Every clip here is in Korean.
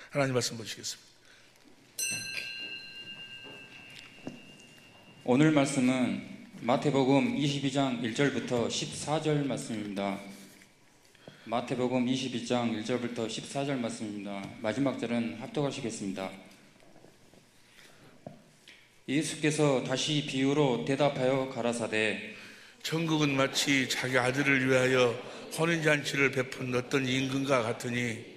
하나님 말씀 보시겠습니다. 오늘 말씀은 마태복음 22장 1절부터 14절 말씀입니다. 마태복음 22장 1절부터 14절 말씀입니다. 마지막 절은 합독하시겠습니다. 예수께서 다시 비유로 대답하여 가라사대 천국은 마치 자기 아들을 위하여 혼인잔치를 베푼 어떤 임금과 같으니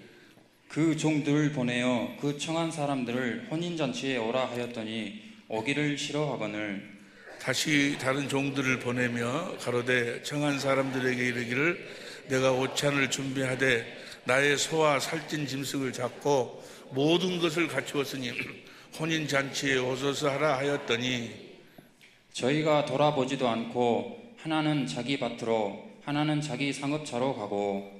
그 종들을 보내어 그 청한 사람들을 혼인잔치에 오라 하였더니 오기를 싫어하거늘 다시 다른 종들을 보내며 가로되 청한 사람들에게 이르기를 내가 오찬을 준비하되 나의 소와 살찐 짐승을 잡고 모든 것을 갖추었으니 혼인잔치에 오소서 하라 하였더니 저희가 돌아보지도 않고 하나는 자기 밭으로 하나는 자기 상업차로 가고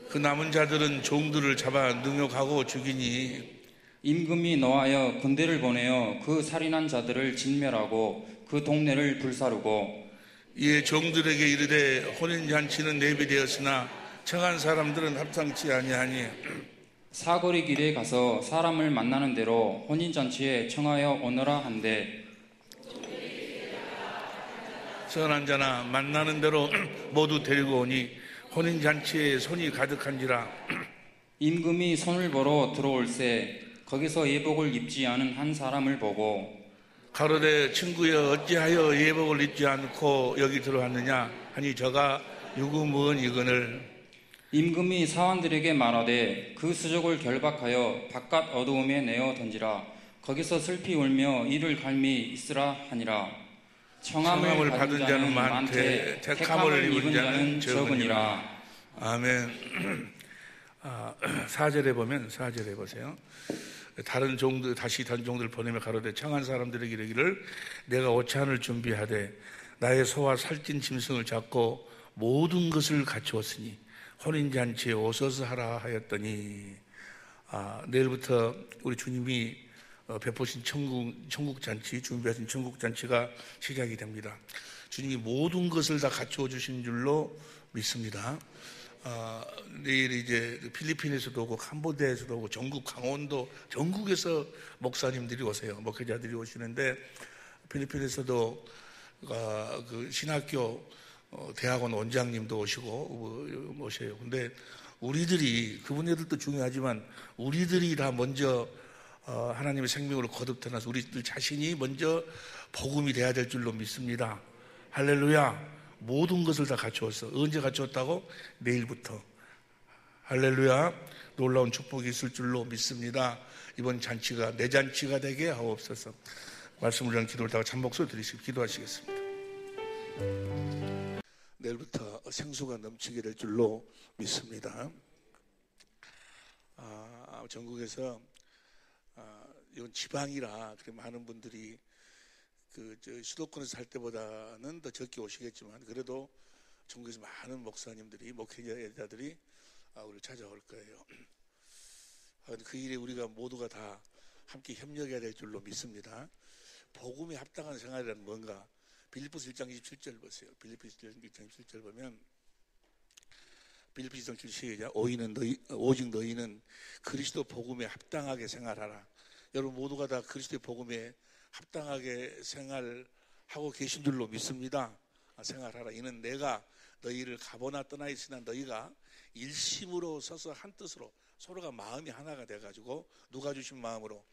그 남은 자들은 종들을 잡아 능욕하고 죽이니 임금이 노하여 군대를 보내어 그 살인한 자들을 진멸하고 그 동네를 불사르고 이에 종들에게 이르되 혼인잔치는 예비되었으나 청한 사람들은 합당치 아니하니 사거리 길에 가서 사람을 만나는 대로 혼인잔치에 청하여 오너라 한대 선한 자나 만나는 대로 모두 데리고 오니 혼인잔치에 손이 가득한지라. 임금이 손을 보러 들어올세 거기서 예복을 입지 않은 한 사람을 보고 가로되 친구여 어찌하여 예복을 입지 않고 여기 들어왔느냐 하니 저가 유구무언이거늘. 임금이 사원들에게 말하되 그 수족을 결박하여 바깥 어두움에 내어 던지라 거기서 슬피 울며 이를 갈미 있으라 하니라. 청함을 받은 자는 많되 택함을 입은 자는 적으니라. 아멘. 4절에 보면 4절에 보세요. 다른 종들 다시 다른 종들을 보내며 가로되 청한 사람들에게 이르기를 내가 오찬을 준비하되 나의 소와 살찐 짐승을 잡고 모든 것을 갖추었으니 혼인잔치에 오소서 하라 하였더니 내일부터 우리 주님이 베푸신 천국잔치, 준비하신 천국잔치가 시작이 됩니다. 주님이 모든 것을 다 갖추어 주신 줄로 믿습니다. 내일 이제 필리핀에서도 오고 캄보디아에서도 오고 전국 강원도 전국에서 목사님들이 오세요. 목회자들이 오시는데 필리핀에서도 그 신학교 대학원 원장님도 오시고 오셔요. 근데 우리들이 그분들도 중요하지만 우리들이 다 먼저 하나님의 생명으로 거듭 태어나서 우리들 자신이 먼저 복음이 돼야 될 줄로 믿습니다. 할렐루야. 모든 것을 다 갖추었어. 언제 갖추었다고? 내일부터. 할렐루야. 놀라운 축복이 있을 줄로 믿습니다. 이번 잔치가 내 잔치가 되게 하옵소서. 말씀을 위한 기도를 다가 참목소리 드리시고 기도하시겠습니다. 내일부터 생수가 넘치게 될 줄로 믿습니다. 전국에서 이건 지방이라 그렇게 많은 분들이 수도권에서 살 때보다는 더 적게 오시겠지만 그래도 전국에서 많은 목사님들이 목회자들이 우리를 찾아올 거예요. 그 일에 우리가 모두가 다 함께 협력해야 될 줄로 믿습니다. 복음에 합당한 생활이란 뭔가? 빌립보서 1장 27절 보세요. 빌립보서 1장 27절 보면 빌립보서 1장 27절 시작. 오직 너희는 그리스도 복음에 합당하게 생활하라. 여러분 모두가 다 그리스도의 복음에 합당하게 생활하고 계신 줄로 믿습니다. 생활하라. 이는 내가 너희를 가보나 떠나 있으나 너희가 일심으로 서서 한 뜻으로 서로가 마음이 하나가 돼가지고 누가 주신 마음으로?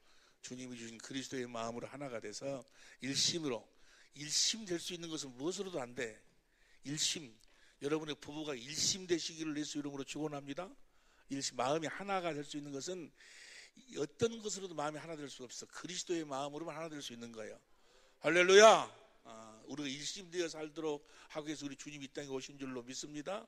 주님이 주신 그리스도의 마음으로 하나가 돼서 일심으로. 일심 될 수 있는 것은 무엇으로도 안 돼. 일심. 여러분의 부부가 일심 되시기를 예수 이름으로 축원합니다. 일심. 마음이 하나가 될 수 있는 것은 어떤 것으로도 마음이 하나 될 수 없어. 그리스도의 마음으로만 하나 될 수 있는 거예요. 할렐루야. 우리가 일심되어 살도록 하기 위해서 우리 주님이 이 땅에 오신 줄로 믿습니다.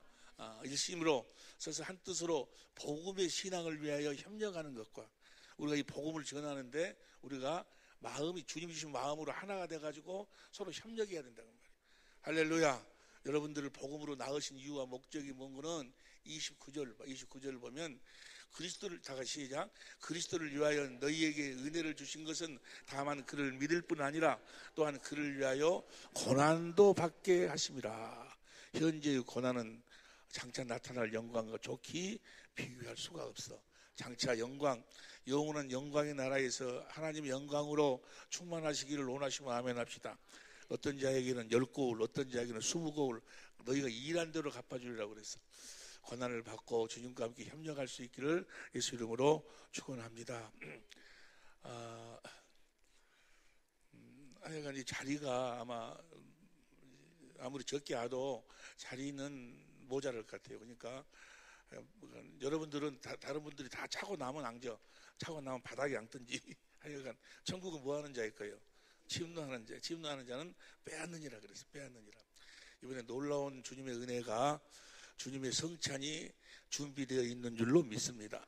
일심으로 서서 한 뜻으로 복음의 신앙을 위하여 협력하는 것과 우리가 이 복음을 전하는데 우리가 마음이 주님이 주신 마음으로 하나가 돼가지고 서로 협력해야 된다는 말이에요. 할렐루야. 여러분들을 복음으로 낳으신 이유와 목적이 뭔가는 29절을 보면 그리스도를 다 같이 시작. 그리스도를 위하여 너희에게 은혜를 주신 것은 다만 그를 믿을 뿐 아니라 또한 그를 위하여 고난도 받게 하심이라. 현재의 고난은 장차 나타날 영광과 좋게 비교할 수가 없어. 장차 영광, 영원한 영광의 나라에서 하나님의 영광으로 충만하시기를 원하시면 아멘 합시다. 어떤 자에게는 10거울, 어떤 자에게는 20거울, 너희가 일한 대로 갚아주리라고 그랬어. 고난을 받고 주님과 함께 협력할 수 있기를 예수 이름으로 축원합니다. 하여간 이 자리가 아무리 적게 와도 자리는 모자랄 것 같아요. 그러니까 여러분들은 다른 분들이 다 차고 나면 앉아, 차고 나면 바닥에 앉든지. 하여간 천국은 뭐 하는 자일 거예요? 침노하는 자. 침노하는 자는 빼앗느니라 그랬어요. 빼앗느니라. 이번에 놀라운 주님의 은혜가, 주님의 성찬이 준비되어 있는 줄로 믿습니다.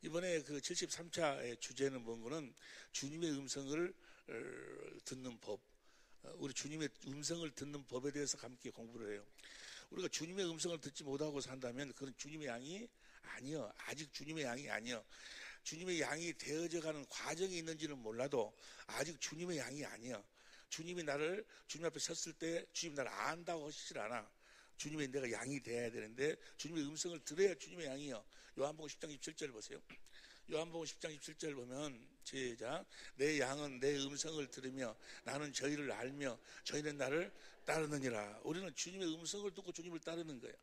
이번에 그 73차의 주제는 뭔가는 주님의 음성을 듣는 법. 우리 주님의 음성을 듣는 법에 대해서 함께 공부를 해요. 우리가 주님의 음성을 듣지 못하고 산다면 그건 주님의 양이 아니요. 아직 주님의 양이 아니요. 주님의 양이 되어져 가는 과정이 있는지는 몰라도 아직 주님의 양이 아니요. 주님이 나를 주님 앞에 섰을 때 주님이 나를 안다고 하시질 않아. 주님의 내가 양이 돼야 되는데 주님의 음성을 들어야 주님의 양이요. 요한복음 10장 27절 보세요. 요한복음 10장 27절 보면 시작. 내 양은 내 음성을 들으며 나는 저희를 알며 저희는 나를 따르느니라. 우리는 주님의 음성을 듣고 주님을 따르는 거예요.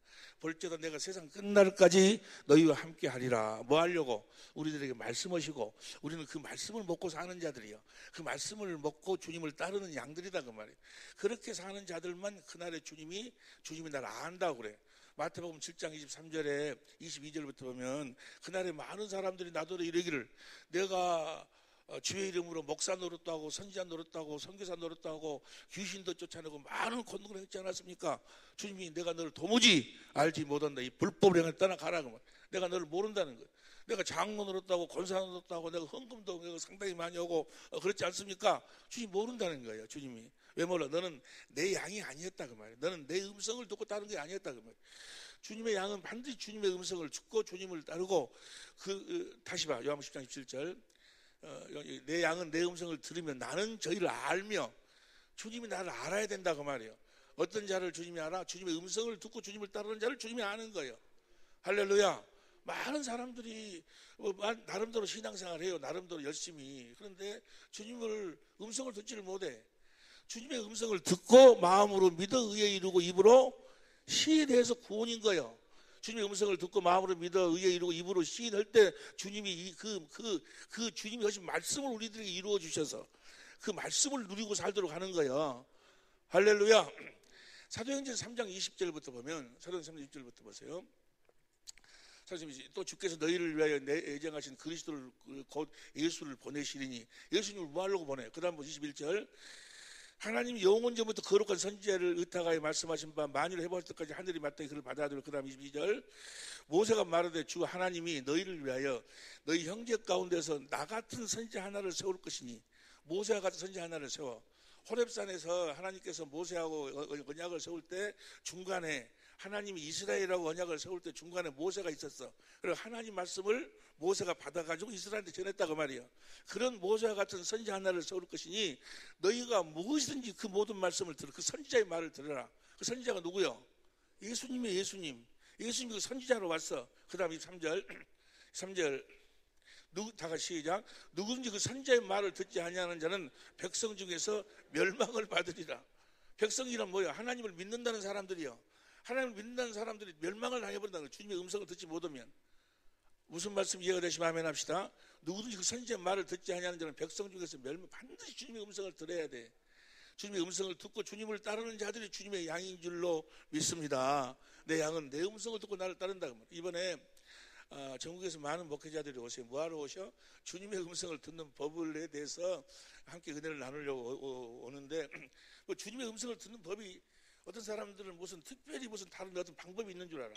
볼때도 내가 세상 끝날까지 너희와 함께 하리라. 뭐 하려고? 우리들에게 말씀하시고 우리는 그 말씀을 먹고 사는 자들이요. 그 말씀을 먹고 주님을 따르는 양들이다 그 말이에요. 그렇게 사는 자들만 그날에 주님이 나를 안다고 그래. 마태복음 7장 23절에 22절부터 보면 그날에 많은 사람들이 나더러 이르기를 내가 주의 이름으로 목사 노릇도 하고 선지자 노릇도 하고 선교사 노릇도 하고 귀신도 쫓아내고 많은 권능을 했지 않았습니까? 주님이 내가 너를 도무지 알지 못한다. 이 불법을 행을 떠나가라. 내가 너를 모른다는 거예요. 내가 장로 노릇도 하고 권사 노릇도 하고 내가 헌금도 내가 상당히 많이 하고 그렇지 않습니까? 주님 모른다는 거예요. 주님이. 왜 몰라? 너는 내 양이 아니었다 그 말이에요. 너는 내 음성을 듣고 따른 게 아니었다 그 말이에요. 주님의 양은 반드시 주님의 음성을 듣고 주님을 따르고 다시 봐. 요한복음 10장 17절 내 양은 내 음성을 들으면 나는 저희를 알며 주님이 나를 알아야 된다 그 말이에요. 어떤 자를 주님이 알아? 주님의 음성을 듣고 주님을 따르는 자를 주님이 아는 거예요. 할렐루야. 많은 사람들이 나름대로 신앙생활을 해요. 나름대로 열심히. 그런데 주님을 음성을 듣지를 못해. 주님의 음성을 듣고 마음으로 믿어 의에 이르고 입으로 시인해서 구원인 거예요. 주님의 음성을 듣고 마음으로 믿어 의에 이르고 입으로 시인할 때 주님이 그 주님이 하신 말씀을 우리들에게 이루어 주셔서 그 말씀을 누리고 살도록 하는 거예요. 할렐루야. 사도행전 3장 20절부터 보면 사도행전 3장 20절부터 보세요. 또 주께서 너희를 위하여 예정하신 그리스도를 곧 예수를 보내시리니 예수님을 뭐 하려고 보내? 그 다음 21절 하나님이 영원 전부터 거룩한 선지자를 의탁하여 말씀하신 바 만일 해볼 때까지 하늘이 마땅히 그를 받아들여. 그 다음 22절 모세가 말하되 주 하나님이 너희를 위하여 너희 형제 가운데서 나 같은 선지자 하나를 세울 것이니 모세와 같은 선지자 하나를 세워. 호렙산에서 하나님께서 모세하고 언약을 세울 때 중간에 하나님이 이스라엘하고 언약을 세울 때 중간에 모세가 있었어. 그리고 하나님 말씀을 모세가 받아가지고 이스라엘한테 전했다고 말이에요. 그런 모세와 같은 선지자 하나를 세울 것이니 너희가 무엇이든지 그 모든 말씀을 들어. 그 선지자의 말을 들어라. 그 선지자가 누구요? 예수님이에요. 예수님이 그 선지자로 왔어. 그 다음 3절 다 같이 시작. 누구든지 그 선지자의 말을 듣지 아니하는 자는 백성 중에서 멸망을 받으리라. 백성이란 뭐야? 하나님을 믿는다는 사람들이요. 하나님을 믿는다는 사람들이 멸망을 당해버린다는 거예요. 주님의 음성을 듣지 못하면. 무슨 말씀 이해가 되시면 아멘 합시다. 누구든지 그 선지자의 말을 듣지 아니하는 자는 백성 중에서 반드시 주님의 음성을 들어야 돼. 주님의 음성을 듣고 주님을 따르는 자들이 주님의 양인 줄로 믿습니다. 내 양은 내 음성을 듣고 나를 따른다. 이번에 전국에서 많은 목회자들이 오세요. 뭐하러 오셔? 주님의 음성을 듣는 법에 대해서 함께 은혜를 나누려고 오는데 주님의 음성을 듣는 법이 어떤 사람들은 무슨 특별히 무슨 다른 어떤 방법이 있는 줄 알아.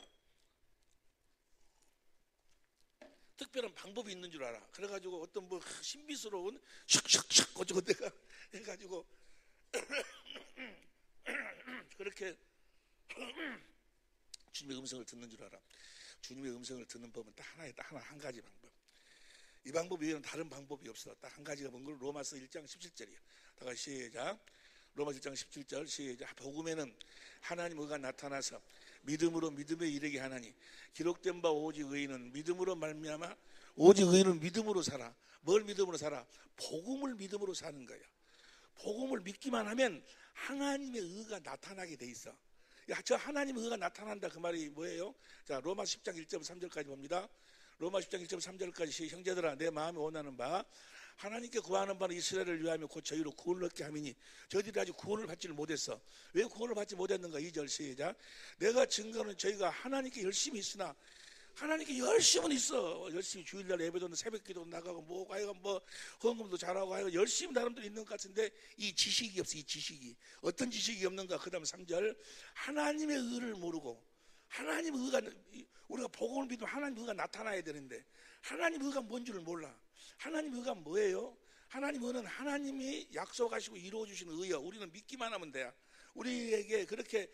특별한 방법이 있는 줄 알아. 그래가지고 어떤 뭐 신비스러운 샥샥샥 어쩌고 내가 해가지고 그렇게 주님의 음성을 듣는 줄 알아. 주님의 음성을 듣는 법은 딱 한 가지 방법. 이 방법 외에는 다른 방법이 없어. 딱 한 가지가 뭔가 로마서 1장 17절이야. 다 같이 시작. 로마서 1장 17절 시작. 복음에는 하나님 의가 나타나서 믿음으로 믿음에 이르게 하나니 기록된 바 오직 의인은 믿음으로 말미암아 오직 의인은 믿음으로 살아. 뭘 믿음으로 살아? 복음을 믿음으로 사는 거야. 복음을 믿기만 하면 하나님의 의가 나타나게 돼 있어. 저 하나님의 의가 나타난다 그 말이 뭐예요? 자, 로마 10장 1절 3절까지 봅니다. 로마 10장 1절 3절까지 형제들아 내 마음에 원하는 바 하나님께 구하는 바는 이스라엘을 위하며 곧 저희로 구원을 얻게 함이니 저희들이 아직 구원을 받지를 못했어. 왜 구원을 받지 못했는가? 2절 시작. 내가 증거는 저희가 하나님께 열심히 있으나 하나님께 열심은 있어. 열심히 주일날 예배도 새벽기도 나가고 뭐 하여간 뭐 헌금도 잘하고 하여간 열심히 나름대로 있는 것 같은데 이 지식이 없어. 이 지식이 어떤 지식이 없는가? 그 다음 3절 하나님의 의를 모르고 하나님의 의가 우리가 복음을 믿으면 하나님의 의가 나타나야 되는데 하나님의 의가 뭔 줄을 몰라. 하나님의 의가 뭐예요? 하나님의 의는 하나님이 약속하시고 이루어주시는 의여. 우리는 믿기만 하면 돼요. 우리에게 그렇게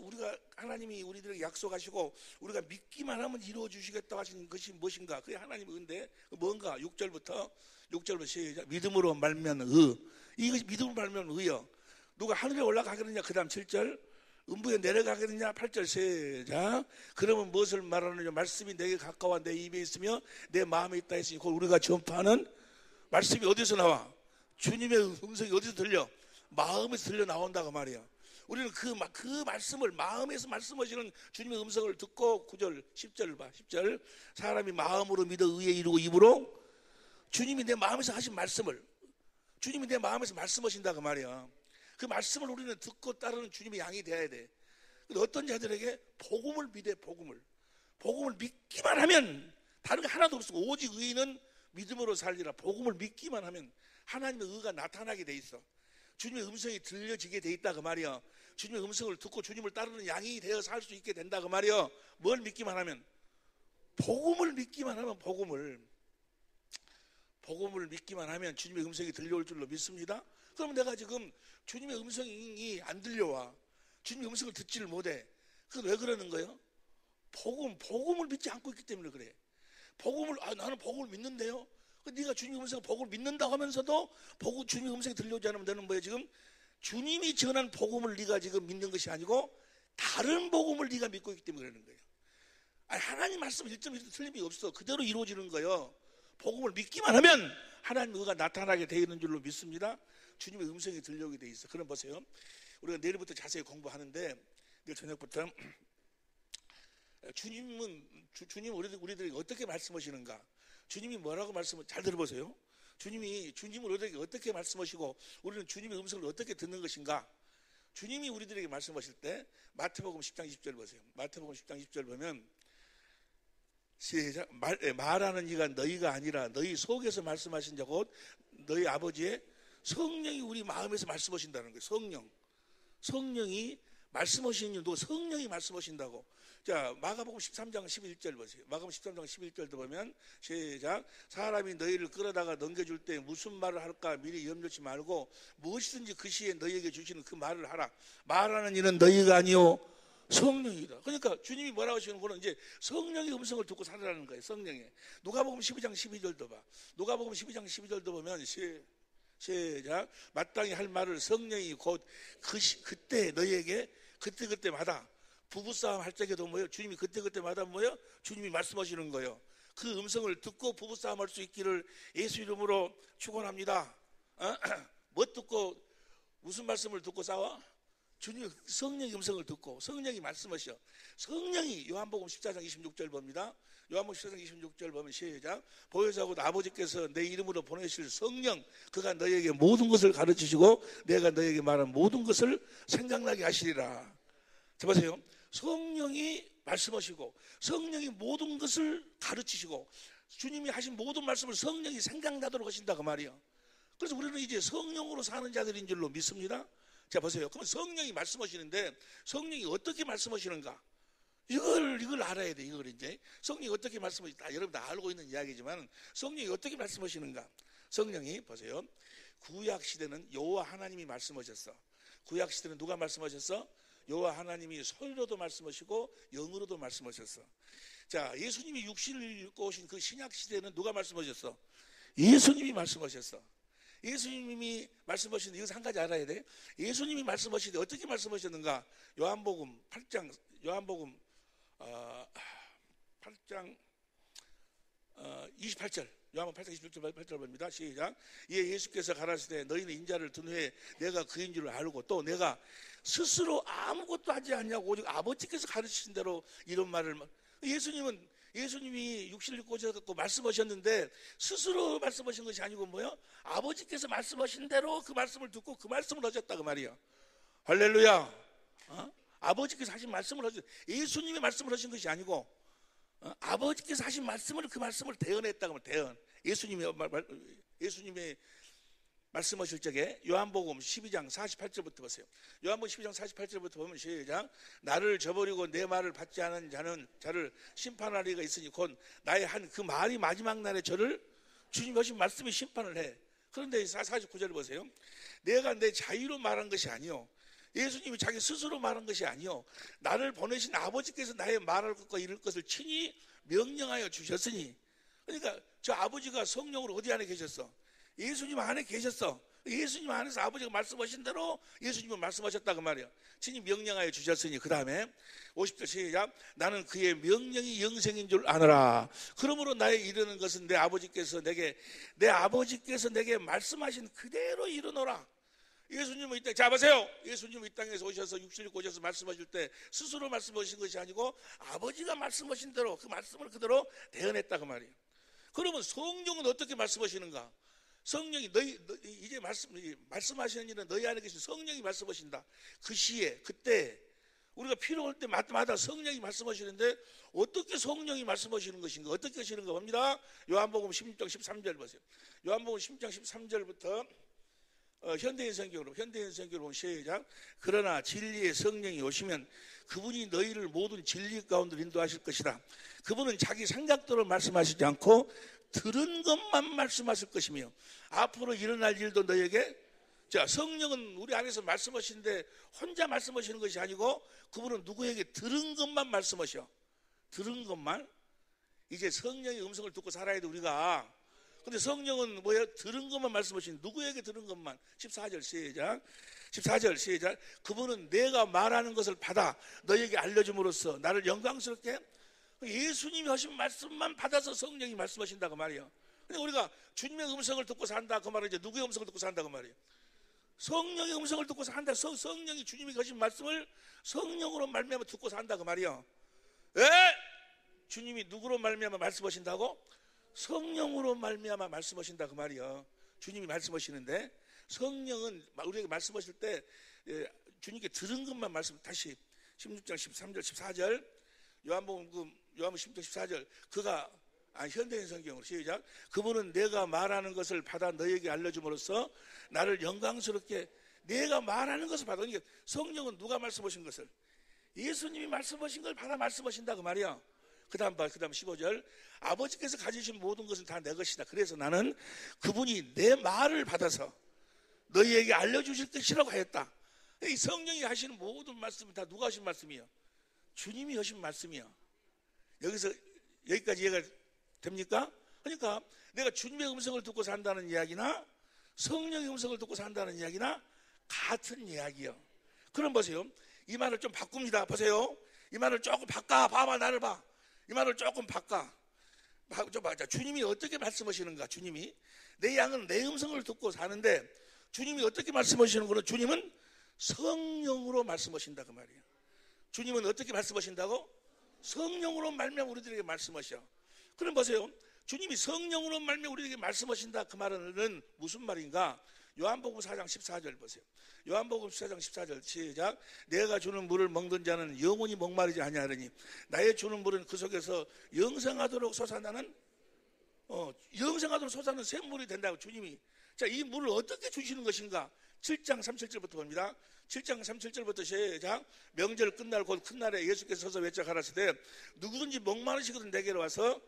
우리가 하나님이 우리들에게 약속하시고 우리가 믿기만 하면 이루어주시겠다고 하신 것이 무엇인가? 그게 하나님의 의인데 뭔가? 6절부터 시작. 믿음으로 말미암는 의. 이것이 믿음으로 말미암는 의여. 누가 하늘에 올라가겠느냐? 그 다음 7절. 음부에 내려가겠느냐? 8절 시작. 그러면 무엇을 말하느냐? 말씀이 내게 가까워 내 입에 있으며 내 마음에 있다 했으니 곧 우리가 전파하는 말씀이 어디서 나와? 주님의 음성이 어디서 들려? 마음에서 들려 나온다고 말이야. 우리는 그 말씀을 마음에서 말씀하시는 주님의 음성을 듣고 9절 10절 봐. 10절 사람이 마음으로 믿어 의에 이르고 입으로 주님이 내 마음에서 하신 말씀을 주님이 내 마음에서 말씀하신다고 말이야. 그 말씀을 우리는 듣고 따르는 주님의 양이 돼야 돼. 근데 어떤 자들에게 복음을 믿어. 복음을 믿기만 하면 다른 게 하나도 없어. 오직 의인은 믿음으로 살리라. 복음을 믿기만 하면 하나님의 의가 나타나게 돼 있어. 주님의 음성이 들려지게 돼 있다 그 말이야. 주님의 음성을 듣고 주님을 따르는 양이 되어 살 수 있게 된다 그 말이야. 뭘 믿기만 하면? 복음을 믿기만 하면 복음을 믿기만 하면 주님의 음성이 들려올 줄로 믿습니다. 그럼 내가 지금 주님의 음성이 안 들려와. 주님의 음성을 듣지를 못해. 그건 왜 그러는 거예요? 복음을 믿지 않고 있기 때문에 그래. 나는 복음을 믿는데요. 네가 주님의 음성을 복음을 믿는다고 하면서도 주님의 음성이 들려오지 않으면 너는 뭐야? 지금 주님이 전한 복음을 네가 지금 믿는 것이 아니고 다른 복음을 네가 믿고 있기 때문에 그러는 거예요. 아니, 하나님 말씀 1.1도 틀림이 없어. 그대로 이루어지는 거예요. 복음을 믿기만 하면 하나님의 의가 나타나게 되어 있는 줄로 믿습니다. 주님의 음성이 들려오게 돼 있어. 그럼 보세요. 우리가 내일부터 자세히 공부하는데 내일 저녁부터 주님 우리들에게 어떻게 말씀하시는가? 주님이 뭐라고 잘 들어보세요. 주님을 우리들에게 어떻게 말씀하시고 우리는 주님의 음성을 어떻게 듣는 것인가? 주님이 우리들에게 말씀하실 때 마태복음 10장 20절 보세요. 마태복음 10장 20절 보면 시작. 말하는 이가 너희가 아니라 너희 속에서 말씀하신 자 곧 너희 아버지의 성령이 우리 마음에서 말씀하신다는 거예요. 성령이 말씀하시는 일도 성령이 말씀하신다고. 자, 마가복음 13장 11절 보세요. 마가복음 13장 11절도 보면 시작. 사람이 너희를 끌어다가 넘겨줄 때 무슨 말을 할까 미리 염려치 말고 무엇이든지 그 시에 너희에게 주시는 그 말을 하라. 말하는 이는 너희가 아니요 성령이다. 그러니까 주님이 뭐라고 하시는 거는 이제 성령의 음성을 듣고 살아라는 거예요. 성령의. 누가복음 12장 12절도 봐. 누가복음 12장 12절도 보면 시작. 마땅히 할 말을 성령이 곧 그때 너희에게 그때마다 부부싸움 할 적에도 뭐예요? 주님이 그때마다 뭐예요? 주님이 말씀하시는 거예요. 그 음성을 듣고 부부싸움 할 수 있기를 예수 이름으로 축원합니다. 뭐 듣고 무슨 말씀을 듣고 싸워? 주님 성령의 음성을 듣고 성령이 말씀하셔. 성령이 요한복음 14장 26절 봅니다. 요한복음 14장 26절 보면 시작. 보혜사고 아버지께서 내 이름으로 보내실 성령 그가 너희에게 모든 것을 가르치시고 내가 너희에게 말한 모든 것을 생각나게 하시리라. 자 보세요. 성령이 말씀하시고 성령이 모든 것을 가르치시고 주님이 하신 모든 말씀을 성령이 생각나도록 하신다 그 말이에요. 그래서 우리는 이제 성령으로 사는 자들인 줄로 믿습니다. 자 보세요. 그럼 성령이 말씀하시는데 성령이 어떻게 말씀하시는가? 이걸 알아야 돼. 이걸 이제 성령이 어떻게 말씀하시다. 여러분 다 알고 있는 이야기지만 성령이 어떻게 말씀하시는가? 성령이 보세요. 구약 시대는 여호와 하나님이 말씀하셨어. 구약 시대는 누가 말씀하셨어? 여호와 하나님이 소리로도 말씀하시고 영으로도 말씀하셨어. 자, 예수님이 육신을 입고 오신 그 신약 시대는 누가 말씀하셨어? 예수님이 말씀하셨어. 예수님이 말씀하시는데 이것을 한 가지 알아야 돼. 예수님이 말씀하시는데 어떻게 말씀하셨는가? 요한복음 8장 28절, 요한복음 8장 28절 봅니다. 시작. 이에 예수께서 가라사대 너희는 인자를 든 후에 내가 그인 줄을 알고 또 내가 스스로 아무것도 하지 않냐고 오직 아버지께서 가르치신 대로 이런 말을. 예수님이 육신을 입고 오셔서 말씀하셨는데 스스로 말씀하신 것이 아니고 뭐요? 아버지께서 말씀하신 대로 그 말씀을 듣고 그 말씀을 하셨다 그 말이야. 할렐루야. 아버지께서 하신 말씀을 하셨. 예수님이 말씀을 하신 것이 아니고 아버지께서 하신 말씀을 그 말씀을 대언했다고 하면 대언. 예수님이 말씀하실 적에 요한복음 12장 48절부터 보세요. 요한복음 12장 48절부터 보면 시작. 나를 저버리고 내 말을 받지 않은 자를 심판하리가 있으니 곧 나의 한 그 말이 마지막 날에 저를 주님이 하신 말씀이 심판을 해. 그런데 49절을 보세요. 내가 내 자유로 말한 것이 아니요 예수님이 자기 스스로 말한 것이 아니요 나를 보내신 아버지께서 나의 말할 것과 이룰 것을 친히 명령하여 주셨으니. 그러니까 저 아버지가 성령으로 어디 안에 계셨어? 예수님 안에 계셨어. 예수님 안에서 아버지가 말씀하신 대로 예수님은 말씀하셨다 그 말이야. 친히 명령하여 주셨으니. 그 다음에 50절 시작. 나는 그의 명령이 영생인 줄 아노라. 그러므로 나의 이르는 것은 내 아버지께서 내게 말씀하신 그대로 이루노라. 예수님은 이 땅에, 자 보세요. 예수님은 이 땅에서 오셔서 육신을 입고 오셔서 말씀하실 때 스스로 말씀하신 것이 아니고 아버지가 말씀하신 대로 그 말씀을 그대로 대언했다 그 말이에요. 그러면 성령은 어떻게 말씀하시는가? 성령이 이제 말씀하시는 일은 너희 안에 계신 성령이 말씀하신다. 그 시에 그때 우리가 필요할 때마다 성령이 말씀하시는데 어떻게 성령이 말씀하시는 것인가? 어떻게 하시는가 봅니다. 요한복음 16장 13절 보세요. 요한복음 16장 13절부터 현대인 성경으로 보면 시작. 그러나 진리의 성령이 오시면 그분이 너희를 모든 진리 가운데로 인도하실 것이다. 그분은 자기 생각대로 말씀하시지 않고 들은 것만 말씀하실 것이며 앞으로 일어날 일도 너희에게. 자, 성령은 우리 안에서 말씀하시는데 혼자 말씀하시는 것이 아니고 그분은 누구에게 들은 것만 말씀하셔. 들은 것만. 이제 성령의 음성을 듣고 살아야 돼 우리가. 근데 성령은 뭐야? 들은 것만 말씀하시는. 누구에게 들은 것만. 14절 시작. 14절 시작. 그분은 내가 말하는 것을 받아 너희에게 알려줌으로써 나를 영광스럽게. 예수님이 하신 말씀만 받아서 성령이 말씀하신다고 말이에요. 근데 우리가 주님의 음성을 듣고 산다 그 말은 이제 누구의 음성을 듣고 산다 그 말이에요. 성령의 음성을 듣고 산다. 성령이 주님이 하신 말씀을 성령으로 말미암아 듣고 산다 그 말이에요. 왜? 주님이 누구로 말미암아 말씀하신다고? 성령으로 말미암아 말씀하신다 그 말이에요. 주님이 말씀하시는데 성령은 우리에게 말씀하실 때 주님께 들은 것만 말씀. 다시 16장 13절 14절 요한복음 16장 14절 그가 현대인 성경으로 시작. 그분은 내가 말하는 것을 받아 너희에게 알려줌으로써 나를 영광스럽게. 내가 말하는 것을 받아. 그러니까 성령은 누가 말씀하신 것을? 예수님이 말씀하신 걸 받아 말씀하신다 그 말이야. 그 다음 15절 아버지께서 가지신 모든 것은 다 내 것이다. 그래서 나는 그분이 내 말을 받아서 너희에게 알려주실 것이라고 하였다. 이 성령이 하시는 모든 말씀은 다 누가 하신 말씀이에요? 주님이 하신 말씀이야. 여기까지 이해가 됩니까? 그러니까 내가 주님의 음성을 듣고 산다는 이야기나 성령의 음성을 듣고 산다는 이야기나 같은 이야기요. 그럼 보세요. 이 말을 좀 바꿉니다. 보세요. 이 말을 조금 바꿔. 봐봐. 나를 봐. 이 말을 조금 바꿔. 좀 봐. 주님이 어떻게 말씀하시는가? 주님이 내 양은 내 음성을 듣고 사는데 주님이 어떻게 말씀하시는 거는 주님은 성령으로 말씀하신다 그 말이에요. 주님은 어떻게 말씀하신다고? 성령으로 말미암아 우리들에게 말씀하셔. 그럼 보세요. 주님이 성령으로 말미암아 우리에게 말씀하신다 그 말은 무슨 말인가? 요한복음 4장 14절 보세요. 요한복음 4장 14절 시작. 내가 주는 물을 먹는 자는 영원히 목마르지 아니하리니 나의 주는 물은 그 속에서 영생하도록 솟아나는 영생하도록 솟아나는 샘물이 된다고 주님이. 자, 이 물을 어떻게 주시는 것인가? 7장 37절부터 봅니다. 7장 37절부터 시작. 명절 끝날 곧 큰 날에 예수께서 서서 외쳐 가라사대 누구든지 목마르시거든 내게로 와서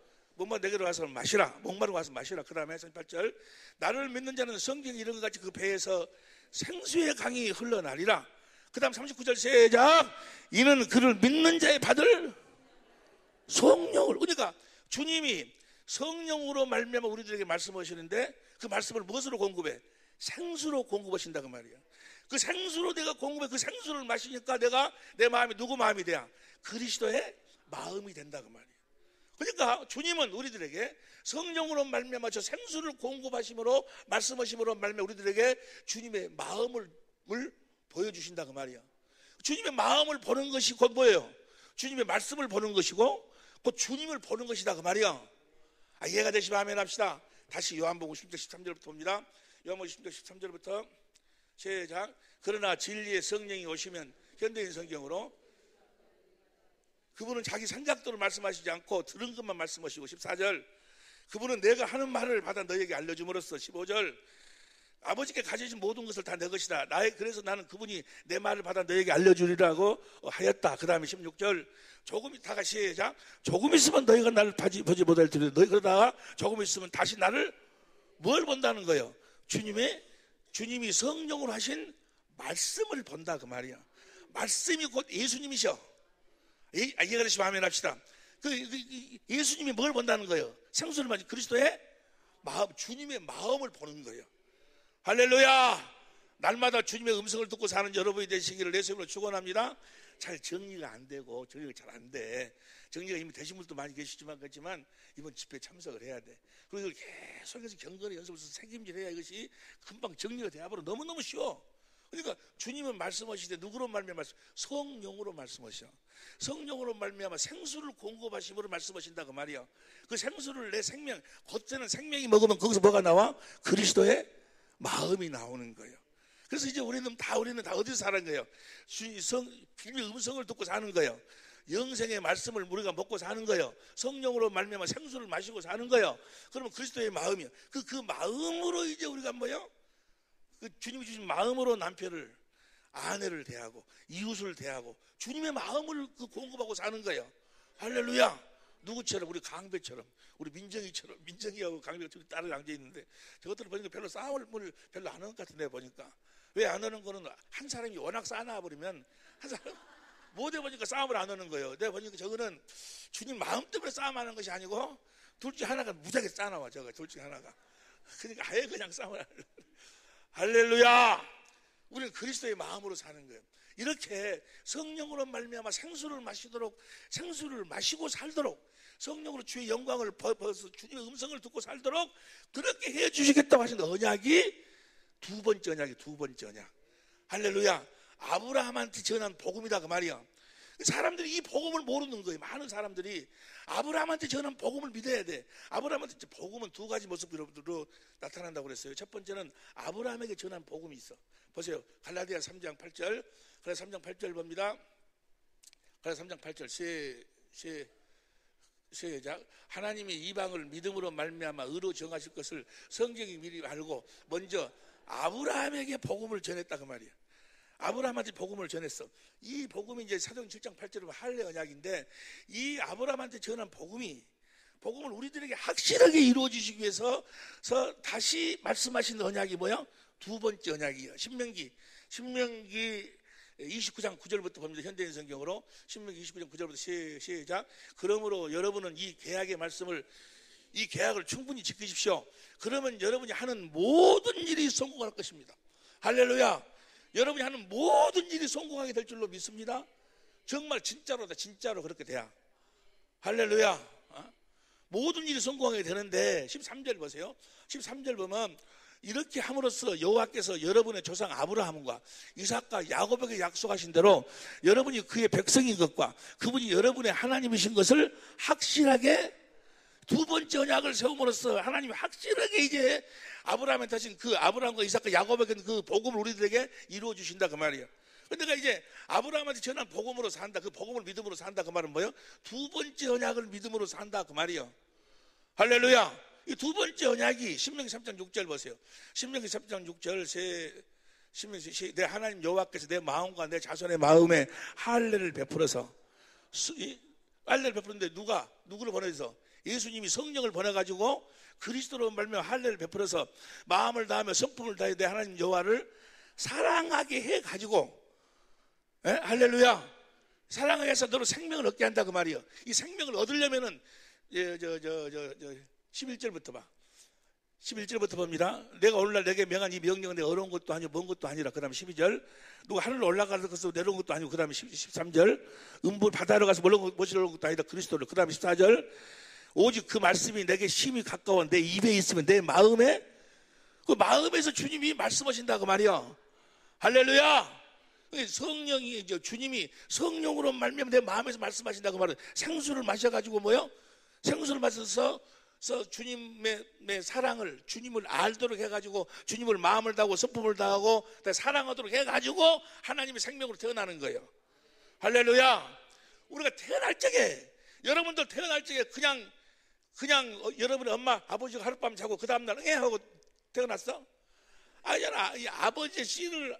마시라. 목마르고 와서 마시라. 그 다음에 38절 나를 믿는 자는 성경에 이런 것 같이 그 배에서 생수의 강이 흘러나리라. 그 다음 39절 시작. 이는 그를 믿는 자의 받을 성령을. 그러니까 주님이 성령으로 말미암아 우리들에게 말씀하시는데 그 말씀을 무엇으로 공급해? 생수로 공급하신다 그 말이야. 그 생수로 내가 공급해 그 생수를 마시니까 내 마음이 누구 마음이 돼야? 그리스도의 마음이 된다 그 말이야. 그러니까 주님은 우리들에게 성령으로 말미암아 저 생수를 공급하심으로 말씀하심으로 말미암아 우리들에게 주님의 마음을 보여주신다 그 말이야. 주님의 마음을 보는 것이 곧 뭐예요? 주님의 말씀을 보는 것이고 곧 주님을 보는 것이다 그 말이야. 이해가 되시면 아멘 합시다. 다시 요한복음 10장 13절부터 봅니다. 요한복음 10장 13절부터 시작. 그러나 진리의 성령이 오시면, 현대인 성경으로, 그분은 자기 생각대로 말씀하시지 않고 들은 것만 말씀하시고, 14절, 그분은 내가 하는 말을 받아 너에게 알려줌으로써, 15절, 아버지께 가지신 모든 것을 다 내 것이다. 그래서 나는 그분이 내 말을 받아 너에게 알려주리라고 하였다. 그 다음에 16절, 다가 시작. 조금 있으면 너희가 나를 보지 못할 터이다. 너희 그러다가 조금 있으면 다시 나를 뭘 본다는 거예요? 주님이 성령으로 하신 말씀을 본다 그 말이야. 말씀이 곧 예수님이셔. 이해가 되시면 아멘 합시다. 예수님이 뭘 본다는 거예요? 생수를 마신 그리스도의 마음, 주님의 마음을 보는 거예요. 할렐루야. 날마다 주님의 음성을 듣고 사는 여러분이 되시기를 내 이름으로 축원합니다. 잘 정리가 안 되고 정리가 잘 안 돼. 정리가 이미 되신 분도 많이 계시지만 그렇지만 이번 집회에 참석을 해야 돼. 그리고 이걸 계속해서 경건의 연습을 책임질해야 이것이 금방 정리가 돼. 앞으로 너무너무 쉬워. 그러니까 주님은 말씀하시되 누구로 말미암아? 성령으로 말씀하셔. 성령으로 말미암아 생수를 공급하심으로 말씀하신다 그 말이야. 그 생수를 내 생명, 겉에는 생명이 먹으면 거기서 뭐가 나와? 그리스도의 마음이 나오는 거예요. 그래서 이제 우리는 다 어디서 사는 거예요? 주님의 음성을 듣고 사는 거예요. 영생의 말씀을 우리가 먹고 사는 거예요. 성령으로 말미암아 생수를 마시고 사는 거예요. 그러면 그리스도의 마음이요. 그 마음으로 이제 우리가 뭐요? 그 주님이 주신 마음으로 남편을, 아내를 대하고 이웃을 대하고 주님의 마음을 공급하고 사는 거예요. 할렐루야. 누구처럼? 우리 강배처럼, 우리 민정이하고 강배가 저기 따로 앉아 있는데 저것들을 보니까 별로 싸움을 별로 안 하는 것 같은데 보니까. 왜 안 하는 거는 한 사람이 워낙 싸놔 버리면 한 사람 못 해보니까 싸움을 안 하는 거예요. 내가 보니까 저거는 주님 마음 때문에 싸움하는 것이 아니고 둘 중 하나가 무지하게 싸나와. 저거 둘 중 하나가. 그러니까 아예 그냥 싸움을 하는. 할렐루야. 우리는 그리스도의 마음으로 사는 거예요. 이렇게 성령으로 말미암아 생수를 마시고 살도록, 성령으로 주의 영광을 벗어서 주님의 음성을 듣고 살도록 그렇게 해 주시겠다고 하신 언약이 두 번째 언약. 할렐루야. 아브라함한테 전한 복음이다 그 말이야. 사람들이 이 복음을 모르는 거예요. 많은 사람들이 아브라함한테 전한 복음을 믿어야 돼. 아브라함한테 복음은 두 가지 모습으로 나타난다고 그랬어요. 첫 번째는 아브라함에게 전한 복음이 있어. 보세요. 갈라디아 3장 8절. 갈라디아 3장 8절 봅니다. 갈라디아 3장 8절 시작. 하나님이 이방을 믿음으로 말미암아 의로 정하실 것을 성경이 미리 알고 먼저 아브라함에게 복음을 전했다 그 말이야. 아브라함한테 복음을 전했어. 이 복음이 이제 사도행 7장 8절은 할례 언약인데, 이 아브라함한테 전한 복음을 우리들에게 확실하게 이루어지시기 위해서 다시 말씀하신 언약이 뭐야? 두 번째 언약이에요. 신명기 29장 9절부터 봅니다. 현대인 성경으로 신명기 29장 9절부터 시작. 그러므로 여러분은 이 계약을 충분히 지키십시오. 그러면 여러분이 하는 모든 일이 성공할 것입니다. 할렐루야. 여러분이 하는 모든 일이 성공하게 될 줄로 믿습니다. 정말 진짜로 그렇게 돼야. 할렐루야. 모든 일이 성공하게 되는데 13절 보세요. 13절 보면 이렇게 함으로써 여호와께서 여러분의 조상 아브라함과 이삭과 야곱에게 약속하신 대로 여러분이 그의 백성인 것과 그분이 여러분의 하나님이신 것을 확실하게, 두 번째 언약을 세움으로써 하나님이 확실하게 이제 아브라함한테 하신 그 아브라함과 이삭과 야곱에게 그 복음을 우리들에게 이루어 주신다 그 말이에요. 그러니까 이제 아브라함한테 전한 복음으로 산다, 그 복음을 믿음으로 산다 그 말은 뭐예요? 두 번째 언약을 믿음으로 산다 그 말이에요. 할렐루야. 이 두 번째 언약이 신명기 3장 6절 보세요. 신명기 3장 6절 내 하나님 여호와께서 내 마음과 내 자손의 마음에 할례를 베풀어서, 할례를 베푸는데 누구를 보내서? 예수님이 성령을 보내가지고 그리스도로 말미암아 할례를 베풀어서 마음을 다하며 성품을 다해 내 하나님 여호와를 사랑하게 해가지고, 할렐루야, 사랑하게 해서 너로 생명을 얻게 한다 그 말이에요. 이 생명을 얻으려면은 11절부터 봐. 11절부터 봅니다. 내가 오늘날 내게 명한 이 명령은 내가 어려운 것도 아니고 먼 것도 아니라. 그 다음에 12절. 누가 하늘로 올라가서 내려온 것도 아니고. 그 다음에 13절. 음부 바다로 가서 모시러 것도 아니다. 그리스도를. 그 다음에 14절. 오직 그 말씀이 내게 심히 가까워 내 입에 있으면 내 마음에, 그 마음에서 주님이 말씀하신다고 말이야. 할렐루야. 성령이, 주님이 성령으로 말미암아 내 마음에서 말씀하신다고 말은, 생수를 마셔가지고 뭐요? 생수를 마셔서 주님의 사랑을, 주님을 알도록 해가지고, 주님을 마음을 다하고 성품을 다하고 사랑하도록 해가지고 하나님의 생명으로 태어나는 거예요. 할렐루야. 우리가 태어날 적에, 여러분들 태어날 적에 그냥 여러분의 엄마 아버지가 하룻밤 자고 그 다음날 하고 태어났어? 아니잖아. 이 아버지의 씨를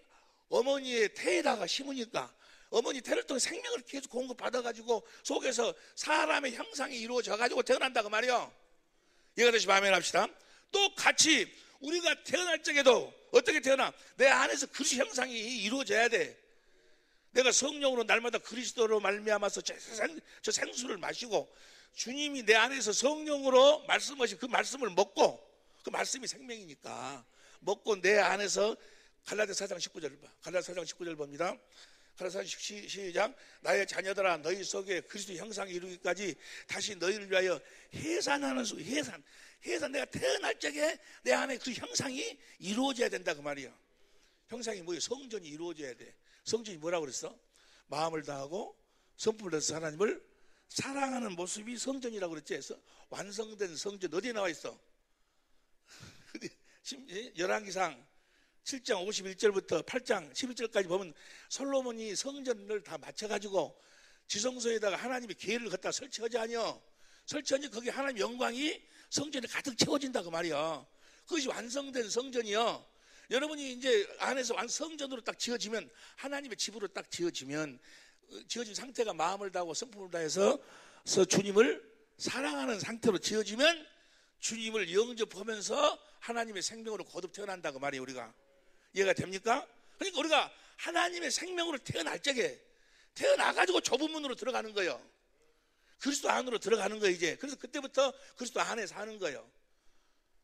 어머니의 태에다가 심으니까 어머니 태를 통해 생명을 계속 공급받아가지고 속에서 사람의 형상이 이루어져가지고 태어난다고 말이요. 이해가 되시면 아멘 합시다. 또 같이 우리가 태어날 적에도 어떻게 태어나? 내 안에서 그리스도 형상이 이루어져야 돼. 내가 성령으로 날마다 그리스도로 말미암아서 저 생수를 마시고, 주님이 내 안에서 성령으로 말씀하신 그 말씀을 먹고, 그 말씀이 생명이니까 먹고 내 안에서, 갈라디아 4장 19절 봐. 갈라디아 4장 19절 봅니다. 갈라디아 4장 시작. 나의 자녀들아, 너희 속에 그리스도 형상이 이루기까지 다시 너희를 위하여 해산하는 수. 해산. 내가 태어날 적에 내 안에 그 형상이 이루어져야 된다 그 말이야. 형상이 뭐예요? 성전이 이루어져야 돼. 성전이 뭐라고 그랬어? 마음을 다하고 성품을 다해서 하나님을 사랑하는 모습이 성전이라고 그랬지. 그래서 완성된 성전 어디에 나와 있어? 열왕기상 7장 51절부터 8장 11절까지 보면 솔로몬이 성전을 다 맞춰가지고 지성소에다가 하나님의 계를 갖다 설치하지 아니요. 설치하니 거기 하나님의 영광이 성전에 가득 채워진다고 말이야. 그것이 완성된 성전이요. 여러분이 이제 안에서 성전으로 딱 지어지면, 하나님의 집으로 딱 지어진 상태가 마음을 다하고 성품을 다해서 주님을 사랑하는 상태로 지어지면 주님을 영접하면서 하나님의 생명으로 거듭 태어난다고 말이에요. 우리가 이해가 됩니까? 그러니까 우리가 하나님의 생명으로 태어날 적에 태어나가지고 좁은 문으로 들어가는 거예요. 그리스도 안으로 들어가는 거예요 이제. 그래서 그때부터 그리스도 안에 사는 거예요.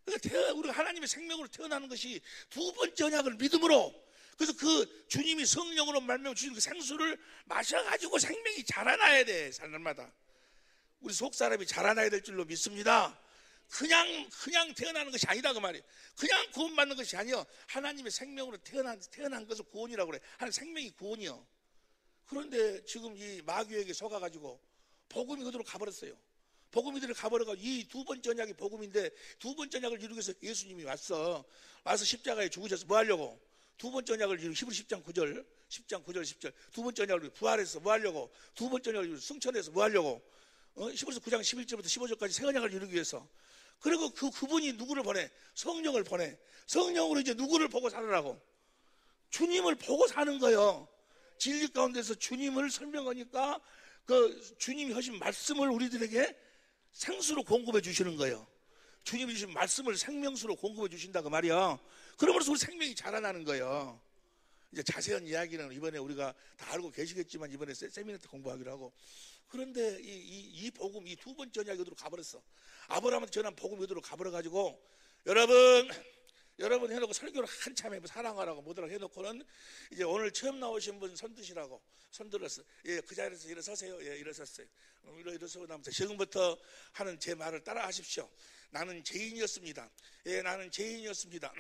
그러니까 우리가 하나님의 생명으로 태어나는 것이 두 번째 언약을 믿음으로, 그래서 그 주님이 성령으로 말미암아 주신 그 생수를 마셔가지고 생명이 자라나야 돼. 사람마다 우리 속 사람이 자라나야 될 줄로 믿습니다. 그냥 태어나는 것이 아니다 그 말이에요. 그냥 구원받는 것이 아니요. 하나님의 생명으로 태어난 것을 구원이라고 그래. 하나님 생명이 구원이요. 그런데 지금 이 마귀에게 속아가지고 복음이 그대로 가버렸어요. 복음이 그대로 가버려가지고 이 두 번째 언약이 복음인데, 두 번째 언약을 이루기 위해서 예수님이 와서 십자가에 죽으셔서 뭐 하려고? 두 번째 언약을 이루고, 히브리 10장 9절 10절 두 번째 언약을 부활해서 뭐 하려고? 두 번째 언약을 이루고 승천해서 뭐 하려고? 히브리서 9장 11절부터 15절까지 새 언약을 이루기 위해서. 그리고 그분이 누구를 보내? 성령을 보내. 성령으로 이제 누구를 보고 살으라고? 주님을 보고 사는 거예요. 진리 가운데서 주님을 설명하니까 그 주님이 하신 말씀을 우리들에게 생수로 공급해 주시는 거예요. 주님이 주신 말씀을 생명수로 공급해 주신다고 말이야. 그러므로서 우리 생명이 자라나는 거예요. 이제 자세한 이야기는 이번에 우리가 다 알고 계시겠지만 이번에 세미나 때 공부하기로 하고. 그런데 이 복음, 이 두 번째 언약이 어디로 가버렸어. 아브라함한테 전한 복음이 어디로 가버려가지고, 여러분 해놓고 설교를 한참 해, 사랑하라고 뭐더라고 해놓고는 이제 오늘 처음 나오신 분 손드시라고 손들었어. 예, 그 자리에서 일어서세요. 예, 일어섰어요. 일어서고 나면서 지금부터 하는 제 말을 따라 하십시오. 나는 죄인이었습니다. 예, 나는 죄인이었습니다.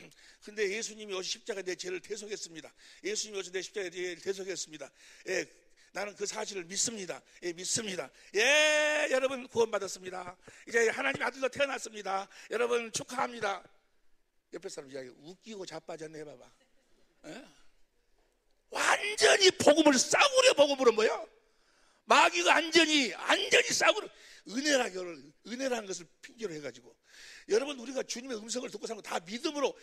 근데 예수님이 오셔 십자가에 내 죄를 대속했습니다. 예수님이 오셔 내 십자가에 내 죄를 대속했습니다. 예, 나는 그 사실을 믿습니다. 예, 믿습니다. 예, 여러분 구원받았습니다. 이제 하나님 아들로 태어났습니다. 여러분 축하합니다. 옆에 사람 이야기 웃기고 자빠졌네 해봐봐. 예? 완전히 복음을 싸구려 복음으로 뭐야? 마귀가 완전히 싸구려 은혜라는 것을 핑계로 해가지고, 여러분 우리가 주님의 음성을 듣고 사는 거 다 믿음으로,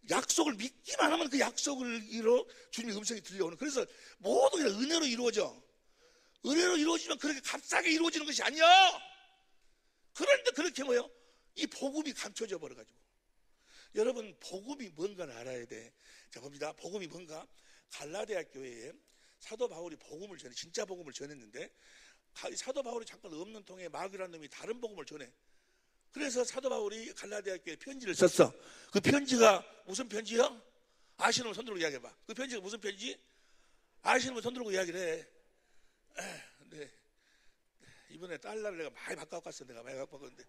약속을 믿기만 하면 그 약속을 이루어 주님의 음성이 들려오는. 그래서 모든 게 은혜로 이루어져. 은혜로 이루어지면 그렇게 값싸게 이루어지는 것이 아니야. 그런데 그렇게 뭐요? 이 복음이 감춰져 버려가지고. 여러분 복음이 뭔가를 알아야 돼. 자 봅니다. 복음이 뭔가? 갈라디아 교회에 사도 바울이 복음을 전해, 진짜 복음을 전했는데 사도 바울이 잠깐 없는 통에 마귀라는 놈이 다른 복음을 전해. 그래서 사도 바울이 갈라디아 교회에 편지를 썼어. 그 편지가 무슨 편지요? 아시는 분 손들고 이야기해봐. 그 편지가 무슨 편지? 아시는 분 손들고 이야기를 해. 네. 이번에 달러를 내가 많이 바꿔 갔어. 내가 많이 바꿔 갔는데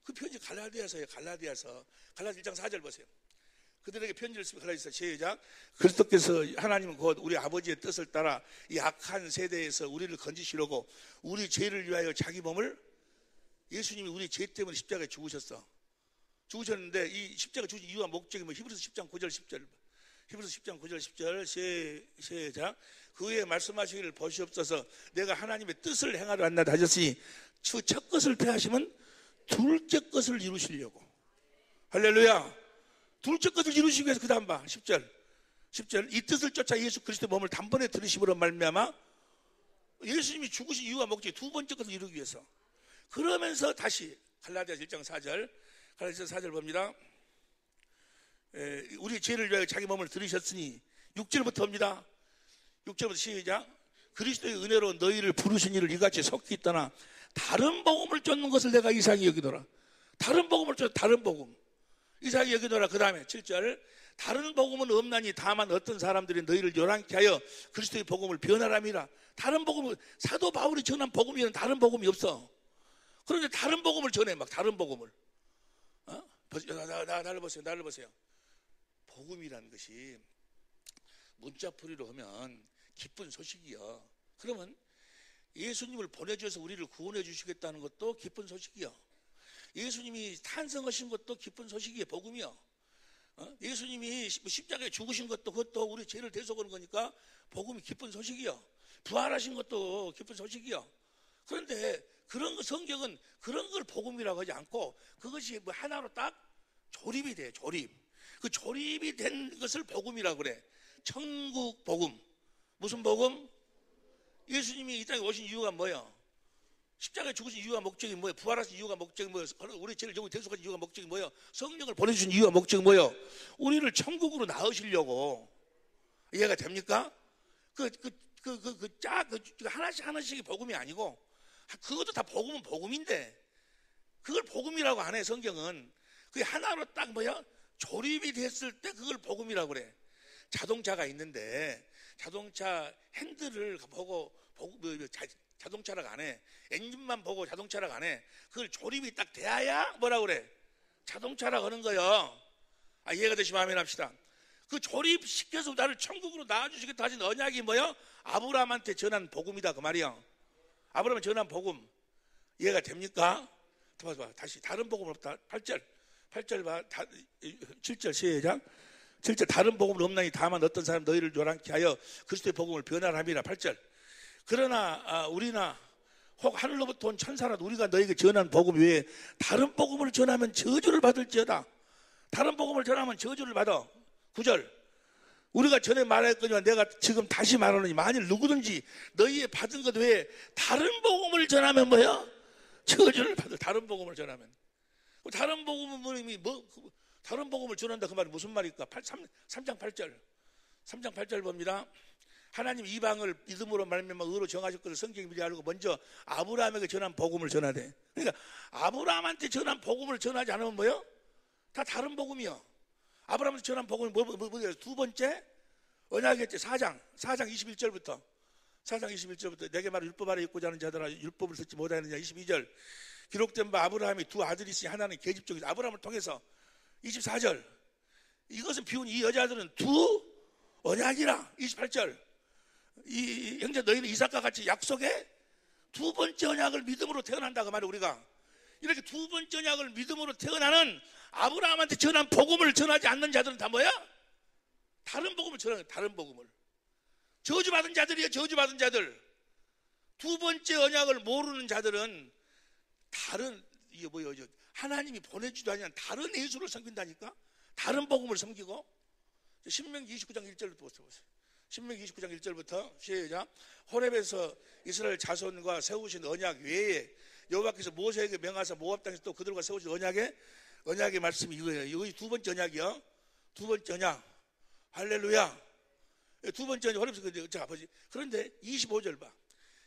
그 편지 갈라디아서예요. 갈라디아서 1장 4절 보세요. 그들에게 편지를 쓰며 갈라디아서 시작. 그리스도께서 하나님은 곧 우리 아버지의 뜻을 따라 이 악한 세대에서 우리를 건지시려고 우리 죄를 위하여 자기 몸을, 예수님이 우리 죄 때문에 십자가에 죽으셨어. 죽으셨는데 이 십자가 죽으신 이유와 목적이 뭐 히브리서 10장 9절 10절. 히브리서 10장 9절 10절 시작. 그의 말씀하시기를 보시옵소서. 내가 하나님의 뜻을 행하려 왔나이다 하셨으니 첫 것을 패하시면 둘째 것을 이루시려고. 할렐루야. 둘째 것을 이루시기 위해서 그 다음 봐. 10절. 이 뜻을 쫓아 예수 그리스도의 몸을 단번에 들으심으로 말미암아 예수님이 죽으신 이유와 목적이 두 번째 것을 이루기 위해서. 그러면서 다시 갈라디아서 1장 4절. 갈라디아서 4절 봅니다. 우리 죄를 위하여 자기 몸을 들으셨으니 6절부터입니다. 6절부터 시작. 그리스도의 은혜로 너희를 부르신 이를 이같이 속히 있다나 다른 복음을 쫓는 것을 내가 이상히 여기노라. 다른 복음을 쫓는 다른 복음 이상히 여기노라. 그 다음에 7절. 다른 복음은 없나니 다만 어떤 사람들이 너희를 요란케 하여 그리스도의 복음을 변하람이라. 다른 복음은 사도 바울이 전한 복음이는 다른 복음이 없어. 그런데 다른 복음을 전해. 막 다른 복음을. 나를 보세요. 복음이라는 것이 문자풀이로 하면 기쁜 소식이요. 그러면 예수님을 보내주셔서 우리를 구원해 주시겠다는 것도 기쁜 소식이요. 예수님이 탄생하신 것도 기쁜 소식이에요. 복음이요. 예수님이 십자가에 죽으신 것도 그것도 우리 죄를 대속하는 거니까 복음이 기쁜 소식이요. 부활하신 것도 기쁜 소식이요. 그런데 그런 거 성경은 그런 걸 복음이라고 하지 않고 그것이 뭐 하나로 딱 조립이 돼요. 조립. 그 조립이 된 것을 복음이라고 그래. 천국 복음. 무슨 복음? 예수님이 이 땅에 오신 이유가 뭐예요? 십자가에 죽으신 이유와 목적이 뭐예요? 부활하신 이유가 목적이 뭐예요? 우리 죄를 정말 대속하신 이유가 목적이 뭐예요? 성령을 보내주신 이유와 목적이 뭐예요? 우리를 천국으로 낳으시려고. 이해가 됩니까? 하나씩이 복음이 아니고 그것도 다 복음은 복음인데 그걸 복음이라고 안 해. 성경은 그게 하나로 딱 뭐야? 조립이 됐을 때 그걸 복음이라고 그래. 자동차가 있는데 자동차 핸들을 보고 자동차라고 안 해. 엔진만 보고 자동차라고 안 해. 그걸 조립이 딱 돼야 뭐라고 그래? 자동차라고 하는 거예요. 이해가 되시면 아멘 합시다. 그 조립시켜서 나를 천국으로 낳아주시겠다 하신 언약이 뭐예요? 아브라함한테 전한 복음이다 그 말이야. 아브라함한테 전한 복음. 이해가 됩니까? 다시 다른 복음은 없다. 8절 봐. 7절 시작. 7절 다른 복음은 없나니 다만 어떤 사람 너희를 요란케 하여 그리스도의 복음을 변화함이라. 8절 그러나 우리나 혹 하늘로부터 온 천사라도 우리가 너희에게 전한 복음 외에 다른 복음을 전하면 저주를 받을지어다. 다른 복음을 전하면 저주를 받아. 9절 우리가 전에 말했거니와 내가 지금 다시 말하노니 만일 누구든지 너희의 받은 것 외에 다른 복음을 전하면 뭐야? 저주를 받을. 다른 복음을 전하면. 다른 복음은 다른 복음을 전한다 그 말이 무슨 말일까? 3장 8절 봅니다. 하나님 이방을 믿음으로 말미암아 의로 정하실 것을 성경이 미리 알고 먼저 아브라함에게 전한 복음을 전하되. 그러니까 아브라함한테 전한 복음을 전하지 않으면 뭐요? 다 다른 복음이요. 아브라함한테 전한 복음이 뭐예요? 두 번째 언약이었지. 4장 21절부터 내게 말을 율법 아래 있고자 하는 자들아 율법을 듣지 못하느냐. 22절 기록된 바 아브라함이 두 아들이 있으니 하나는 계집종이다. 아브라함을 통해서. 24절 이것은 비운 이 여자들은 두 언약이라. 28절 이 형제 너희는 이삭과 같이 약속의 두 번째 언약을 믿음으로 태어난다 그 말이야. 우리가 이렇게 두 번째 언약을 믿음으로 태어나는 아브라함한테 전한 복음을 전하지 않는 자들은 다 뭐야? 다른 복음을 전하는. 다른 복음을 저주받은 자들이에요. 저주받은 자들. 두 번째 언약을 모르는 자들은 다른 이게 뭐예요? 하나님이 보내주지도 아니한 다른 예수를 섬긴다니까. 다른 복음을 섬기고. 신명기 29장 1절부터 보세요. 신명기 29장 1절부터 시작. 호렙에서 이스라엘 자손과 세우신 언약 외에 여호와께서 모세에게 명하사 모압 땅에서 또 그들과 세우신 언약의 말씀이 이거예요. 이거 두 번째 언약이요. 두 번째 언약. 할렐루야. 두 번째 언약 호렙에서 자 아버지. 그런데 25절 봐.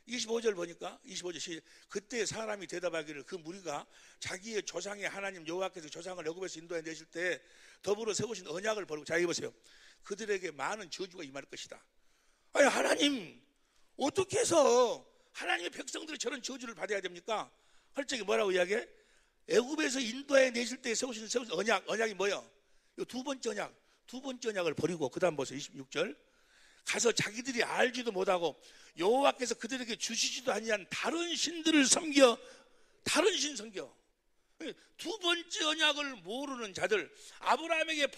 25절 보니까 25절 그때 사람이 대답하기를 그 무리가 자기의 조상의 하나님 여호와께서 조상을 애굽에서 인도해 내실 때 더불어 세우신 언약을 버리고, 자, 보세요. 그들에게 많은 저주가 임할 것이다. 아니, 하나님 어떻게 해서 하나님의 백성들이 저런 저주를 받아야 됩니까? 할 적에 뭐라고 이야기해? 애굽에서 인도해 내실 때 세우신 언약이 뭐예요? 두 번째 언약을 버리고, 그 다음 보세요. 26절. 가서 자기들이 알지도 못하고 여호와께서 그들에게 주시지도 아니한 다른 신들을 섬겨, 다른 신 섬겨. 두 번째 언약을 모르는 자들, 아브라함에게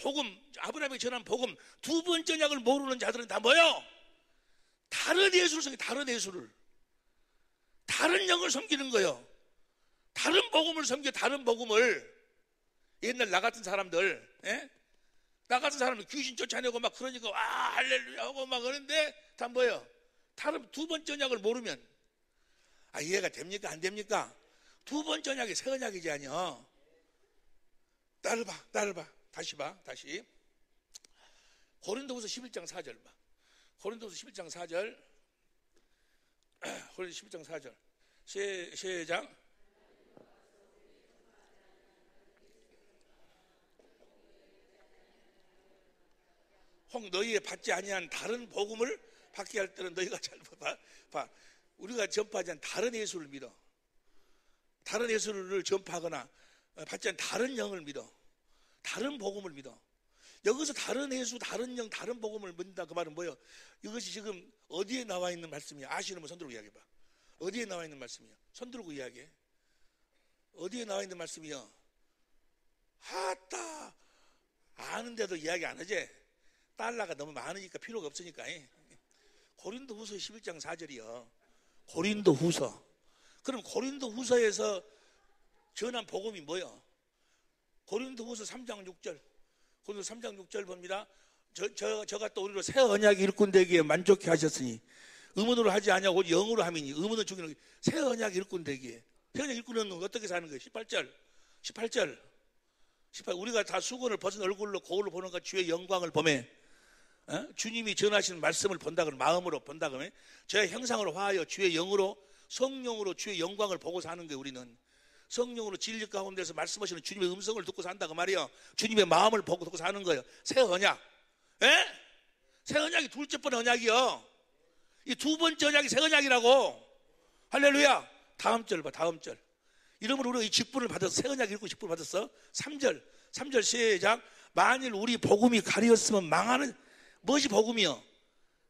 전한 복음, 두 번째 언약을 모르는 자들은 다 뭐예요? 다른 예수를 섬겨, 다른 예수를, 다른 영을 섬기는 거예요. 다른 복음을 섬겨, 다른 복음을. 옛날 나 같은 사람들, 나 같은 사람들 귀신 쫓아내고 막 그러니까 와 할렐루야 하고 막 그러는데 다 뭐예요? 다른 두 번째 언약을 모르면, 이해가 됩니까? 안 됩니까? 두 번째 언약이 새 언약이지 아니요. 나를 봐. 다시 고린도후서 11장 4절 봐. 고린도후서 11장 4절. 고린도후서 11장 4절. 시작. 혹 너희의 받지 아니한 다른 복음을 받게 할 때는 너희가 잘 봐. 우리가 전파하지 않은 다른 예수를 믿어. 다른 예수를 전파하거나 받지 않은 다른 영을 믿어. 다른 복음을 믿어. 여기서 다른 예수, 다른 영, 다른 복음을 믿는다, 그 말은 뭐예요? 이것이 지금 어디에 나와 있는 말씀이야? 아시는 분 손 들고 이야기해봐. 어디에 나와 있는 말씀이야? 손 들고 이야기해. 어디에 나와 있는 말씀이야? 하따 아는데도 이야기 안 하지? 달러가 너무 많으니까 필요가 없으니까. 고린도후서 11장 4절이요. 고린도후서. 그럼 고린도후서에서 전한 복음이 뭐예요? 고린도후서 3장 6절. 고린도후서 3장 6절 봅니다. 저가 또 우리로 새 언약이 일꾼되기에 만족해 하셨으니 의문으로 하지 아니하고 영으로 함이니, 의문을 죽이는 새 언약이 일꾼되기에. 새 언약 일꾼은 어떻게 사는 거예요? 18절. 우리가 다 수건을 벗은 얼굴로 거울로 보는 것 주의 영광을 보매, 주님이 전하시는 말씀을 본다 그러면, 마음으로 본다 그러면 저의 형상으로 화하여 주의 영으로, 성령으로 주의 영광을 보고 사는 거예요. 우리는 성령으로 진리 가운데서 말씀하시는 주님의 음성을 듣고 산다 그 말이에요. 주님의 마음을 보고 듣고 사는 거예요. 새 언약. 새 언약이 둘째 번 언약이요. 이 두 번째 언약이 새 언약이라고. 할렐루야. 다음 절 봐. 다음 절. 이러면 우리가 이 직분을 받아서 새 언약 읽고 직분을 받았어. 3절 시작. 만일 우리 복음이 가리었으면 망하는, 무엇이 복음이요?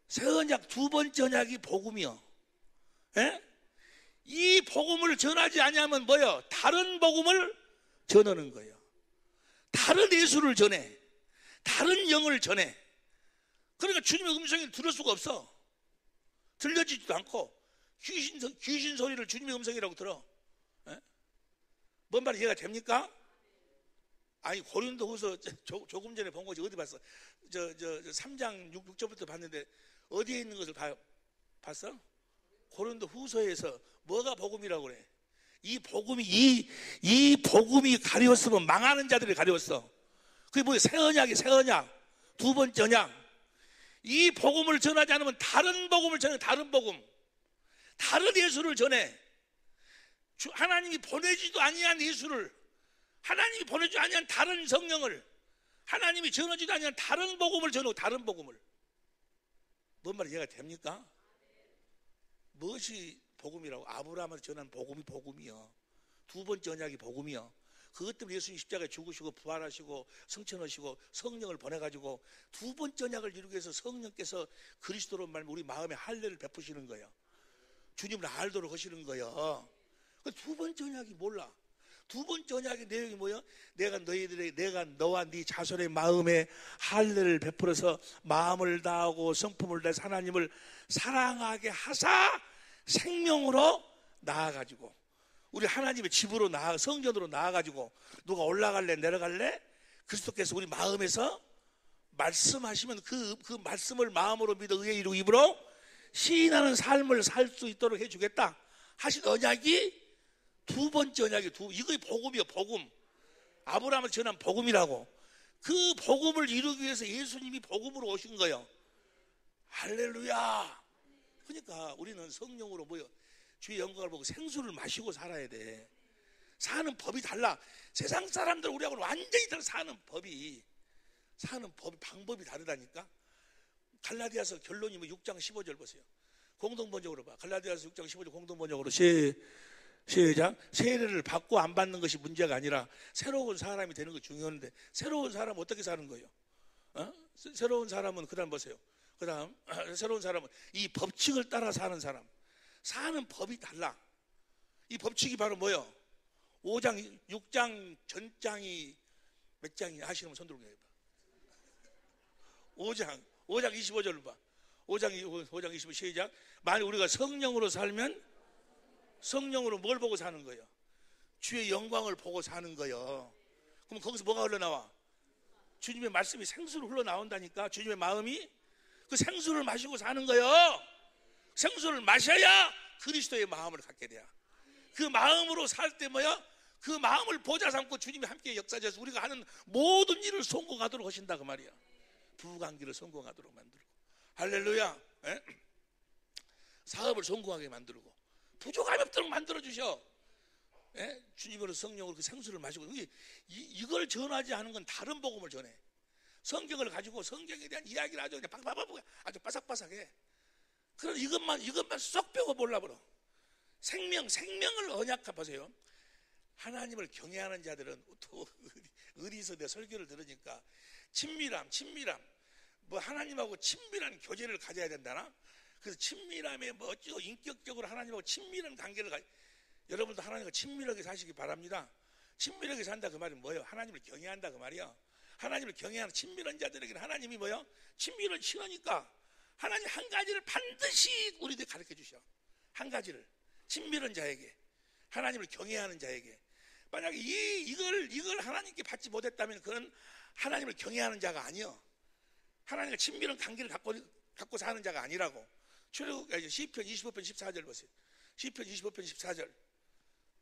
새 언약 두 번째 언약이 복음이요. 이 복음을 전하지 아니하면 뭐예요? 다른 복음을 전하는 거예요. 다른 예수를 전해, 다른 영을 전해. 그러니까 주님의 음성을 들을 수가 없어. 들려지지도 않고 귀신 소리를 주님의 음성이라고 들어. 뭔 말이 이해가 됩니까? 아니, 고린도후서 조금 전에 본 거지. 어디 봤어? 3장 6절부터 봤는데 어디에 있는 것을 봤어? 고린도후서에서 뭐가 복음이라고 그래? 이 복음이 가려웠으면 망하는 자들이 가려웠어. 그게 뭐야? 새 언약이, 새 언약. 두 번째 언약. 이 복음을 전하지 않으면 다른 복음을 전해. 다른 복음, 다른 예수를 전해. 하나님이 보내지도 아니한 예수를, 하나님이 보내지도 아니한 다른 성령을, 하나님이 전하지도 아니한 다른 복음을 전하고, 다른 복음을. 뭔 말이 이해가 됩니까? 무엇이 복음이라고? 아브라함한테 전한 복음이 복음이요. 두 번째 언약이 복음이요. 그것 때문에 예수님 십자가에 죽으시고 부활하시고 승천하시고 성령을 보내가지고 두 번째 언약을 이루기 위해서 성령께서 그리스도로 말하면 우리 마음에 할례를 베푸시는 거예요. 주님을 알도록 하시는 거예요. 두 번째 언약이 몰라. 두 번째 언약의 내용이 뭐예요? 내가 너와 네 자손의 마음에 할례를 베풀어서 마음을 다하고 성품을 다해서 하나님을 사랑하게 하사 생명으로 나아가지고, 우리 하나님의 집으로 성전으로 나아가지고, 누가 올라갈래 내려갈래? 그리스도께서 우리 마음에서 말씀하시면 그 말씀을 마음으로 믿어 의에 이루고 입으로 시인하는 삶을 살 수 있도록 해주겠다 하신 언약이 두 번째 언약이, 이거의 복음이요. 복음. 아브라함을 전한 복음이라고. 그 복음을 이루기 위해서 예수님이 복음으로 오신 거예요. 할렐루야. 그러니까 우리는 성령으로 뭐요? 주의 영광을 보고 생수를 마시고 살아야 돼. 사는 법이 달라. 세상 사람들 우리하고는 완전히 다른 사는 법이 방법이 다르다니까. 갈라디아서 결론이 뭐 6장 15절 보세요. 공동번역으로 봐. 갈라디아서 6장 15절 공동번역으로 시작. 세례를 받고 안 받는 것이 문제가 아니라 새로운 사람이 되는 거 중요한데, 새로운 사람은 어떻게 사는 거예요? 새로운 사람은 그다음 보세요. 그다음 새로운 사람은 이 법칙을 따라 사는 사람. 사는 법이 달라. 이 법칙이 바로 뭐예요? 5장 6장 전장이 몇 장이 하시면 손 들고 해봐. 5장 25절로 봐. 5장 25 시작. 만약 우리가 성령으로 살면 성령으로 뭘 보고 사는 거예요? 주의 영광을 보고 사는 거예요. 그럼 거기서 뭐가 흘러나와? 주님의 말씀이 생수로 흘러나온다니까. 주님의 마음이 그 생수를 마시고 사는 거예요. 생수를 마셔야 그리스도의 마음을 갖게 돼요. 그 마음으로 살 때 뭐야? 그 마음을 보좌 삼고 주님이 함께 역사하셔서 우리가 하는 모든 일을 성공하도록 하신다 그 말이야. 부부관계를 성공하도록 만들고, 할렐루야. 에? 사업을 성공하게 만들고, 부족함이 없도록 만들어주셔. 에? 주님으로 성령으로 그 생수를 마시고. 이걸 전하지 않은 건 다른 복음을 전해. 성경을 가지고 성경에 대한 이야기를 아주 그냥 아주 바삭바삭해. 그럼 이것만 쏙 빼고 몰라버려. 생명을 언약화 보세요. 하나님을 경외하는 자들은 또 어디서 내 설교를 들으니까 친밀함 뭐 하나님하고 친밀한 교제를 가져야 된다나. 그래서 친밀함에 뭐 어쩌고 인격적으로 하나님하고 친밀한 관계를 여러분도 하나님과 친밀하게 사시기 바랍니다. 친밀하게 산다 그 말이 뭐예요? 하나님을 경외한다 그 말이야. 하나님을 경외하는 친밀한 자들에게는 하나님이 뭐예요? 친밀을 신으니까 하나님 한 가지를 반드시 우리들 가르쳐 주셔. 한 가지를 친밀한 자에게, 하나님을 경외하는 자에게. 만약에 이걸 하나님께 받지 못했다면 그는 하나님을 경외하는 자가 아니요. 하나님과 친밀한 관계를 갖고 사는 자가 아니라고. 시편 25편 14절 보세요. 시편 25편 14절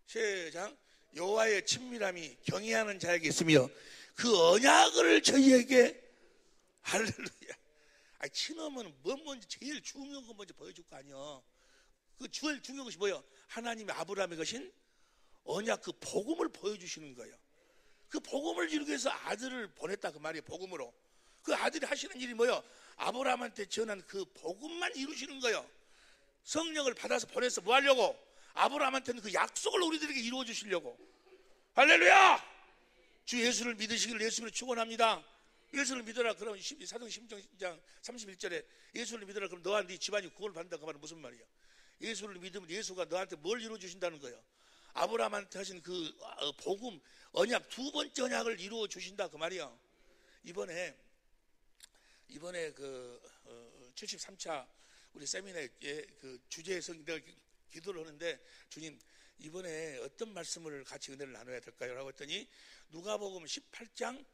시작. 여호와의 친밀함이 경외하는 자에게 있으며 그 언약을 저희에게, 할렐루야. 친하면 뭐 먼저 제일 중요한 거 먼저 보여줄 거 아니야. 그 제일 중요한 것이 뭐예요? 하나님의 아브라함의 것인 언약, 그 복음을 보여주시는 거예요. 그 복음을 이루기 위해서 아들을 보냈다 그 말이에요. 복음으로. 그 아들이 하시는 일이 뭐예요? 아브라함한테 전한 그 복음만 이루시는 거예요. 성령을 받아서 보내서 뭐 하려고? 아브라함한테는 그 약속을 우리들에게 이루어 주시려고. 할렐루야! 주 예수를 믿으시길 예수를 축원합니다. 예수를 믿어라. 그럼 사도행전 16장 31절에 예수를 믿어라. 그럼 너와 네 집안이 구원을 받는다 그 말은 무슨 말이야? 예수를 믿으면 예수가 너한테 뭘 이루어 주신다는 거예요? 아브라함한테 하신 그 복음 언약, 두 번째 언약을 이루어 주신다 그 말이야. 이번에 그 73차 우리 세미나의 그 주제에서 내가 기도를 하는데, 주님 이번에 어떤 말씀을 같이 은혜를 나눠야 될까요? 라고 했더니 누가복음 18장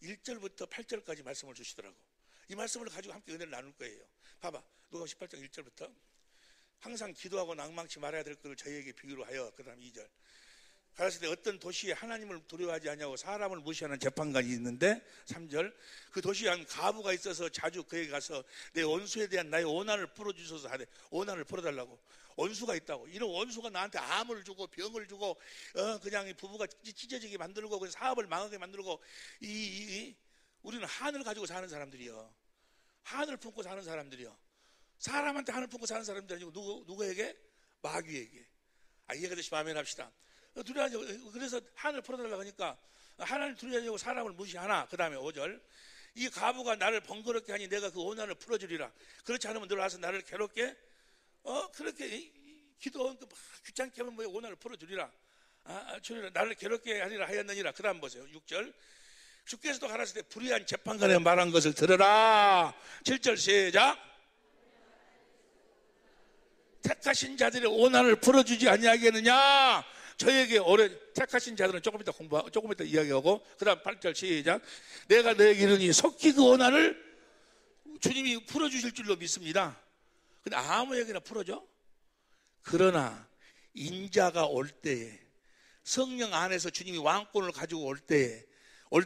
1절부터 8절까지 말씀을 주시더라고. 이 말씀을 가지고 함께 은혜를 나눌 거예요. 봐봐. 누가복음 18장 1절부터 항상 기도하고 낭망치 말아야 될 것을 저희에게 비유로 하여, 그 다음 2절. 가라사대 어떤 도시에 하나님을 두려워하지 않냐고 사람을 무시하는 재판관이 있는데, 3절. 그 도시에 한 가부가 있어서 자주 그에게 가서 내 원수에 대한 나의 원한을 풀어주셔서 하되, 원한을 풀어달라고. 원수가 있다고. 이런 원수가 나한테 암을 주고 병을 주고 그냥 부부가 찢어지게 만들고 그냥 사업을 망하게 만들고, 우리는 한을 가지고 사는 사람들이요. 한을 품고 사는 사람들이요. 사람한테 한을 품고 사는 사람들이 아니고 누구에게? 마귀에게. 이해가 되시면 아멘 합시다. 그래서 한을 풀어달라고 하니까 하나님 두려워하려고 사람을 무시하나. 그 다음에 5절. 이 가부가 나를 번거롭게 하니 내가 그 원한을 풀어주리라. 그렇지 않으면 너 와서 나를 괴롭게 그렇게 기도하니까 귀찮게 하면 뭐야? 원한을 풀어주리라. 주리라. 나를 괴롭게 하리라 하였느니라. 그 다음 보세요. 6절. 주께서도 가라사대 불의한 재판관에 말한 것을 들으라. 7절 시작. 택하신 자들의 원한을 풀어주지 아니하겠느냐. 저에게 오래 택하신 자들은 조금 이따 이야기하고, 그 다음 8절 시작. 내가 너에게 이르니 속히 그 원한을 주님이 풀어주실 줄로 믿습니다. 근데 아무에게나 풀어줘? 그러나 인자가 올 때에, 성령 안에서 주님이 왕권을 가지고 올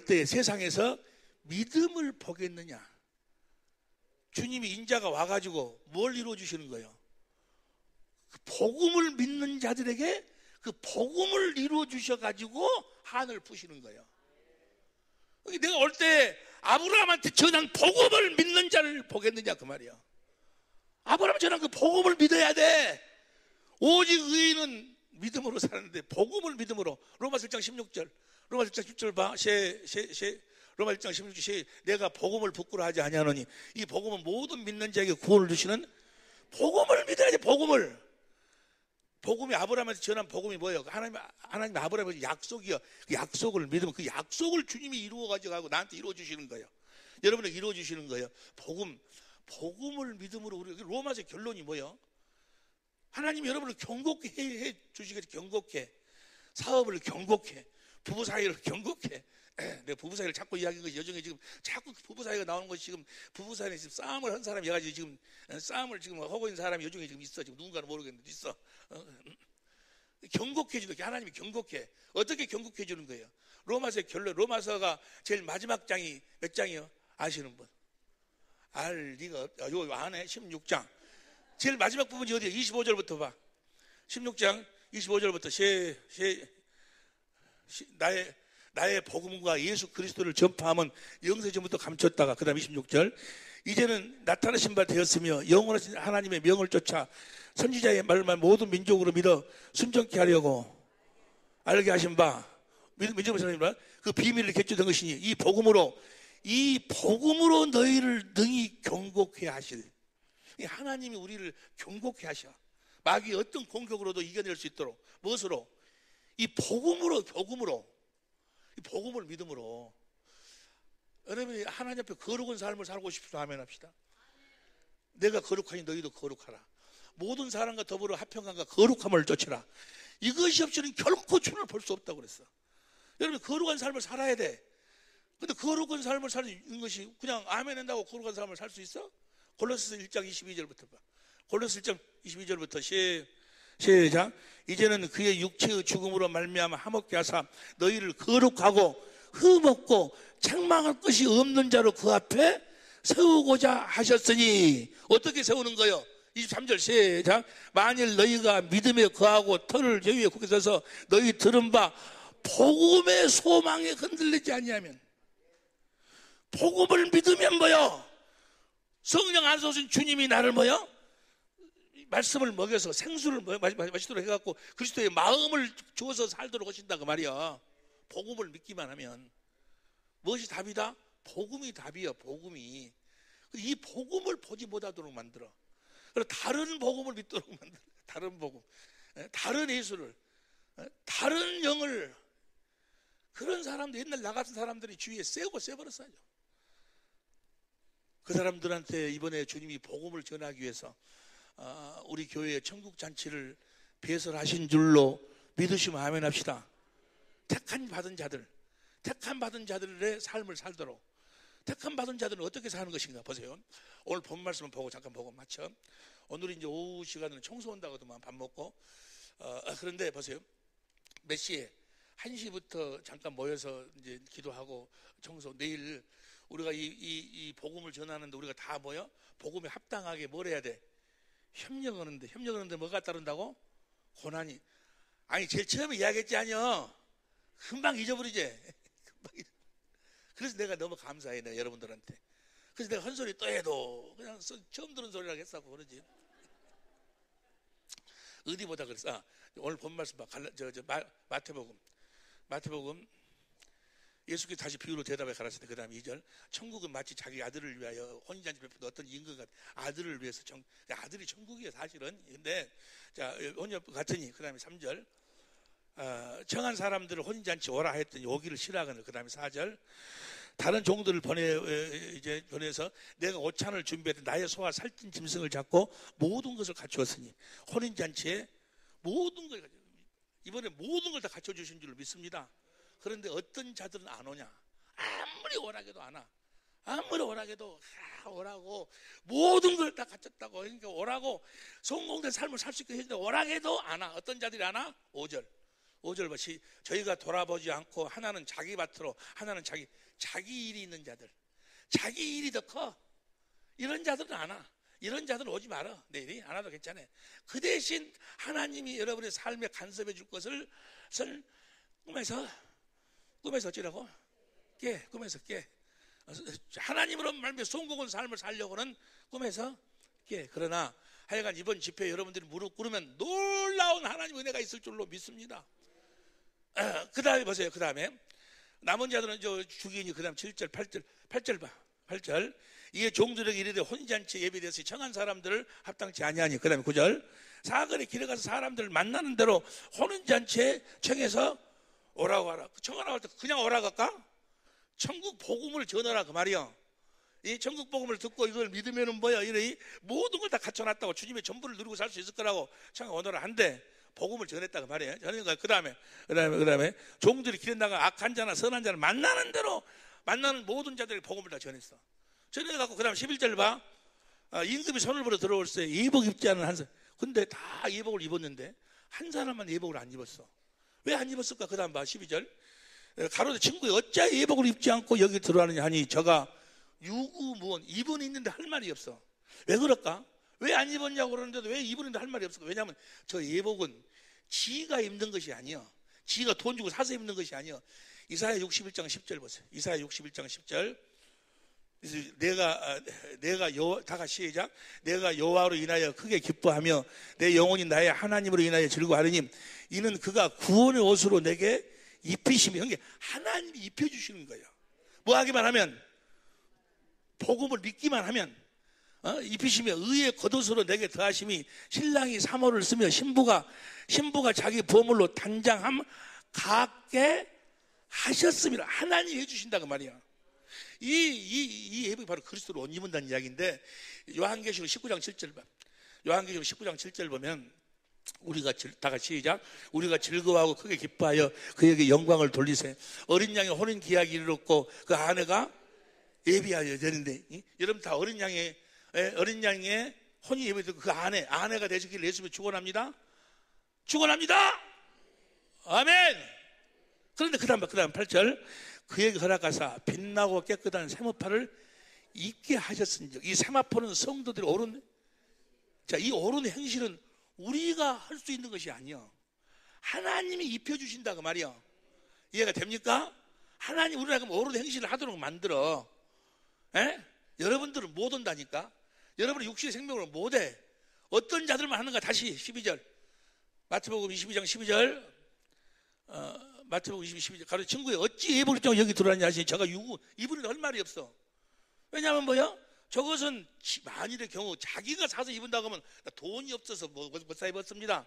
때에 세상에서 믿음을 보겠느냐. 주님이 인자가 와가지고 뭘 이루어 주시는 거예요? 그 복음을 믿는 자들에게 그 복음을 이루어 주셔가지고 한을 푸시는 거예요. 내가 올 때 아브라함한테 전한 복음을 믿는 자를 보겠느냐 그 말이야. 아브라함 전한 그 복음을 믿어야 돼. 오직 의인은 믿음으로 사는데 복음을 믿음으로. 로마서 1장 16절 로마서 1장 10절 봐. 로마서 1장 16절 내가 복음을 부끄러워하지 아니하노니 이 복음은 모든 믿는 자에게 구원을 주시는 복음을 믿어야 돼. 복음이 아브라함한테 전한 복음이 뭐예요? 하나님 아브라함한테 약속이요. 그 약속을 믿으면 그 약속을 주님이 이루어가지고 나한테 이루어주시는 거예요. 여러분에게 이루어주시는 거예요. 복음을 믿음으로 우리 로마서 결론이 뭐예요? 하나님이 여러분을 경고케 해 주시겠지. 경고케. 사업을 경고케. 부부 사이를 경고케. 내가 부부 사이를 자꾸 이야기한 것이 여정에 지금 자꾸 부부 사이가 나오는 것이 지금 부부 사이에 지금 싸움을 한 사람이 해가지고 지금 싸움을 지금 하고 있는 사람이 여정에 지금 있어. 지금 누군가는 모르겠는데 있어. 경고케 주는 게 하나님이 경고케. 어떻게 경고케 주는 거예요? 로마서의 결론. 로마서가 제일 마지막 장이 몇 장이요? 아시는 분? 알 리가 요 안에 16장. 제일 마지막 부분이 어디예요? 25절부터 봐. 16장 25절부터 나의 복음과 예수 그리스도를 전파하면 영세전부터 감췄다가 그 다음 26절 이제는 나타나신 바 되었으며 영원하신 하나님의 명을 쫓아 선지자의 말만 모든 민족으로 믿어 순종케 하려고 알게 하신 바 민족의 선생님과 그 비밀을 개최된 것이니 이 복음으로 너희를 능히 경고케 하실. 하나님이 우리를 경고케 하셔. 마귀의 어떤 공격으로도 이겨낼 수 있도록. 무엇으로? 이 복음을 믿음으로. 여러분이 하나님 앞에 거룩한 삶을 살고 싶으면 아멘 합시다. 내가 거룩하니 너희도 거룩하라. 모든 사람과 더불어 화평함과 거룩함을 쫓으라. 이것이 없이는 결코 주를 볼 수 없다고 그랬어. 여러분 거룩한 삶을 살아야 돼. 근데 거룩한 삶을 사는 것이 그냥 아멘 한다고 거룩한 삶을 살 수 있어? 골로새서 1장 22절부터 봐. 골로새 1장 22절부터 시작. 이제는 그의 육체의 죽음으로 말미암아 화목케 하사 너희를 거룩하고 흠없고 책망할 것이 없는 자로 그 앞에 세우고자 하셨으니. 어떻게 세우는 거요? 23절 시작. 만일 너희가 믿음에 거하고 터를 제위에 굳게 서서 너희 들은 바 복음의 소망에 흔들리지 아니하면. 복음을 믿으면 뭐요? 성령 안에서 오신 주님이 나를 뭐요? 말씀을 먹여서 생수를 마시도록 해갖고 그리스도의 마음을 주어서 살도록 하신다 그 말이야. 복음을 믿기만 하면. 무엇이 답이다? 복음이 답이야. 복음이. 이 복음을 보지 못하도록 만들어. 그리고 다른 복음을 믿도록 만들어. 다른 복음, 다른 예수를, 다른 영을. 그런 사람들, 옛날 나 같은 사람들이 주위에 세버렸어요. 그 사람들한테 이번에 주님이 복음을 전하기 위해서 우리 교회의 천국 잔치를 배설하신 줄로 믿으시면 아멘 합시다. 택한 받은 자들의 삶을 살도록. 택한 받은 자들은 어떻게 사는 것인가 보세요. 오늘 본 말씀을 보고 잠깐 보고 마쳐. 오늘은 이제 오후 시간에는 청소한다고도만 밥 먹고 그런데 보세요. 몇 시에 1시부터 잠깐 모여서 이제 기도하고 청소. 내일 우리가 이 복음을 전하는데 우리가 다 모여 복음에 합당하게 뭘 해야 돼? 협력하는데 뭐가 따른다고? 고난이. 아니 제일 처음에 이야기했지 아니요. 금방 잊어버리지. 그래서 내가 너무 감사해 내가 여러분들한테. 그래서 내가 헛소리 또 해도 그냥 처음 들은 소리라고 했다고 그러지. 어디보다 그랬어. 오늘 본 말씀 봐. 마태복음 예수께서 다시 비유로 대답해 가라사대. 그 다음 2절. 천국은 마치 자기 아들을 위하여 혼인잔치 베푼 어떤 임금과 아들을 위해서 아들이 천국이에요 사실은. 근데 자 혼인 같으니. 그 다음에 3절. 청한 사람들을 혼인잔치 오라 했더니 오기를 싫어하거늘. 그 다음에 4절. 다른 종들을 보내서 내가 오찬을 준비했더 나의 소와 살찐 짐승을 잡고 모든 것을 갖추었으니. 혼인잔치에 모든 걸 이번에 모든 걸 다 갖춰주신 줄 믿습니다. 그런데 어떤 자들은 안 오냐? 아무리 오라게도 안 와. 아무리 오라게도 오라고 모든 걸 다 갖췄다고. 그러니까 오라고 성공된 삶을 살 수 있게 해준다. 오라게도 안 와. 어떤 자들이 안 와? 5절 봐. 저희가 돌아보지 않고 하나는 자기 밭으로 하나는 자기 일이 있는 자들. 자기 일이 더 커. 이런 자들은 안 와. 이런 자들은 오지 마라. 내일이 안 와도 괜찮아. 그 대신 하나님이 여러분의 삶에 간섭해 줄 것을 꿈에서 어찌라고? 꿈에서 깨. 하나님으로 말미암아 송곡한 삶을 살려고는 꿈에서 깨. 그러나 하여간 이번 집회에 여러분들이 무릎 꿇으면 놀라운 하나님 은혜가 있을 줄로 믿습니다. 그 다음에 보세요. 그 다음에 남은 자들은 주기니 그 다음 7절 8절 봐. 8절 이에 종들에게 이르되 혼인잔치 예비되어서 청한 사람들을 합당치 아니하니. 그 다음에 9절 사거리 길에 가서 사람들을 만나는 대로 혼인잔치에 청해서 오라고 하라. 청하라고 할 때 그냥 오라고 할까? 천국 복음을 전하라 그 말이요. 이 천국 복음을 듣고 이걸 믿으면은 뭐야? 이래 모든 걸 다 갖춰놨다고 주님의 전부를 누리고 살 수 있을 거라고 청하 오너라 한데 복음을 전했다 그 말이에요. 그러니까 그 다음에 종들이 길에 나가 악한 자나 선한 자를 만나는 대로 만나는 모든 자들에게 복음을 다 전했어. 전해갖고 그 다음 11절 봐. 임금이 손을 벌어 들어올 때 예복 입지 않은 한 사람. 근데 다 예복을 입었는데 한 사람만 예복을 안 입었어. 왜 안 입었을까? 그 다음 봐. 12절 가로되 친구에 어찌 예복을 입지 않고 여기 들어가느냐 하니 저가 유구무원 입은 있는데 할 말이 없어. 왜 그럴까? 왜 안 입었냐고 그러는데도 왜 입었는데 할 말이 없을까? 왜냐하면 저 예복은 지가 입는 것이 아니야. 지가 돈 주고 사서 입는 것이 아니야. 이사야 61장 10절 보세요. 이사야 61장 10절 다 같이 시작. 내가 여호와로 인하여 크게 기뻐하며 내 영혼이 나의 하나님으로 인하여 즐거워하느니 이는 그가 구원의 옷으로 내게 입히시며. 그러니까 하나님이 입혀주시는 거예요. 뭐 하기만 하면 복음을 믿기만 하면 입히시며 의의 겉옷으로 내게 더하심이 신랑이 사모를 쓰며 신부가 자기 보물로 단장함 갖게 하셨습니다. 하나님이 해주신다 그 말이야. 이 예복이 바로 그리스도로 옷 입은다는 이야기인데 요한계시록 19장 7절 봐. 요한계시록 19장 7절 보면 우리가 다 같이 시작. 우리가 즐거워하고 크게 기뻐하여 그에게 영광을 돌리세. 어린 양의 혼인 기약이 이르렀고 그 아내가 예비하여 되는데 여러분 다 어린 양의 혼인 예비되고 그 아내가 되시기를 예수님이 축원합니다. 축원합니다. 아멘. 그런데 그 다음 8절 그에게 허락하사 빛나고 깨끗한 세마포를 입게 하셨은즉. 이 세마포는 성도들이 오른 이 오른 행실은 우리가 할 수 있는 것이 아니야. 하나님이 입혀주신다 그 말이야. 이해가 됩니까? 하나님 우리가 오른 행실을 하도록 만들어. 여러분들은 못 온다니까. 여러분의 육신의 생명으로 못해. 어떤 자들만 하는가. 다시 12절 마태복음 22장 12절 마태복음 22절 가로 친구에 어찌 예복을 입지 않고 여기 들어왔냐 하시니 저가 이분이 할 말이 없어. 왜냐하면 뭐야? 저것은 만일의 경우 자기가 사서 입은다고 하면 돈이 없어서 못 사 입었습니다.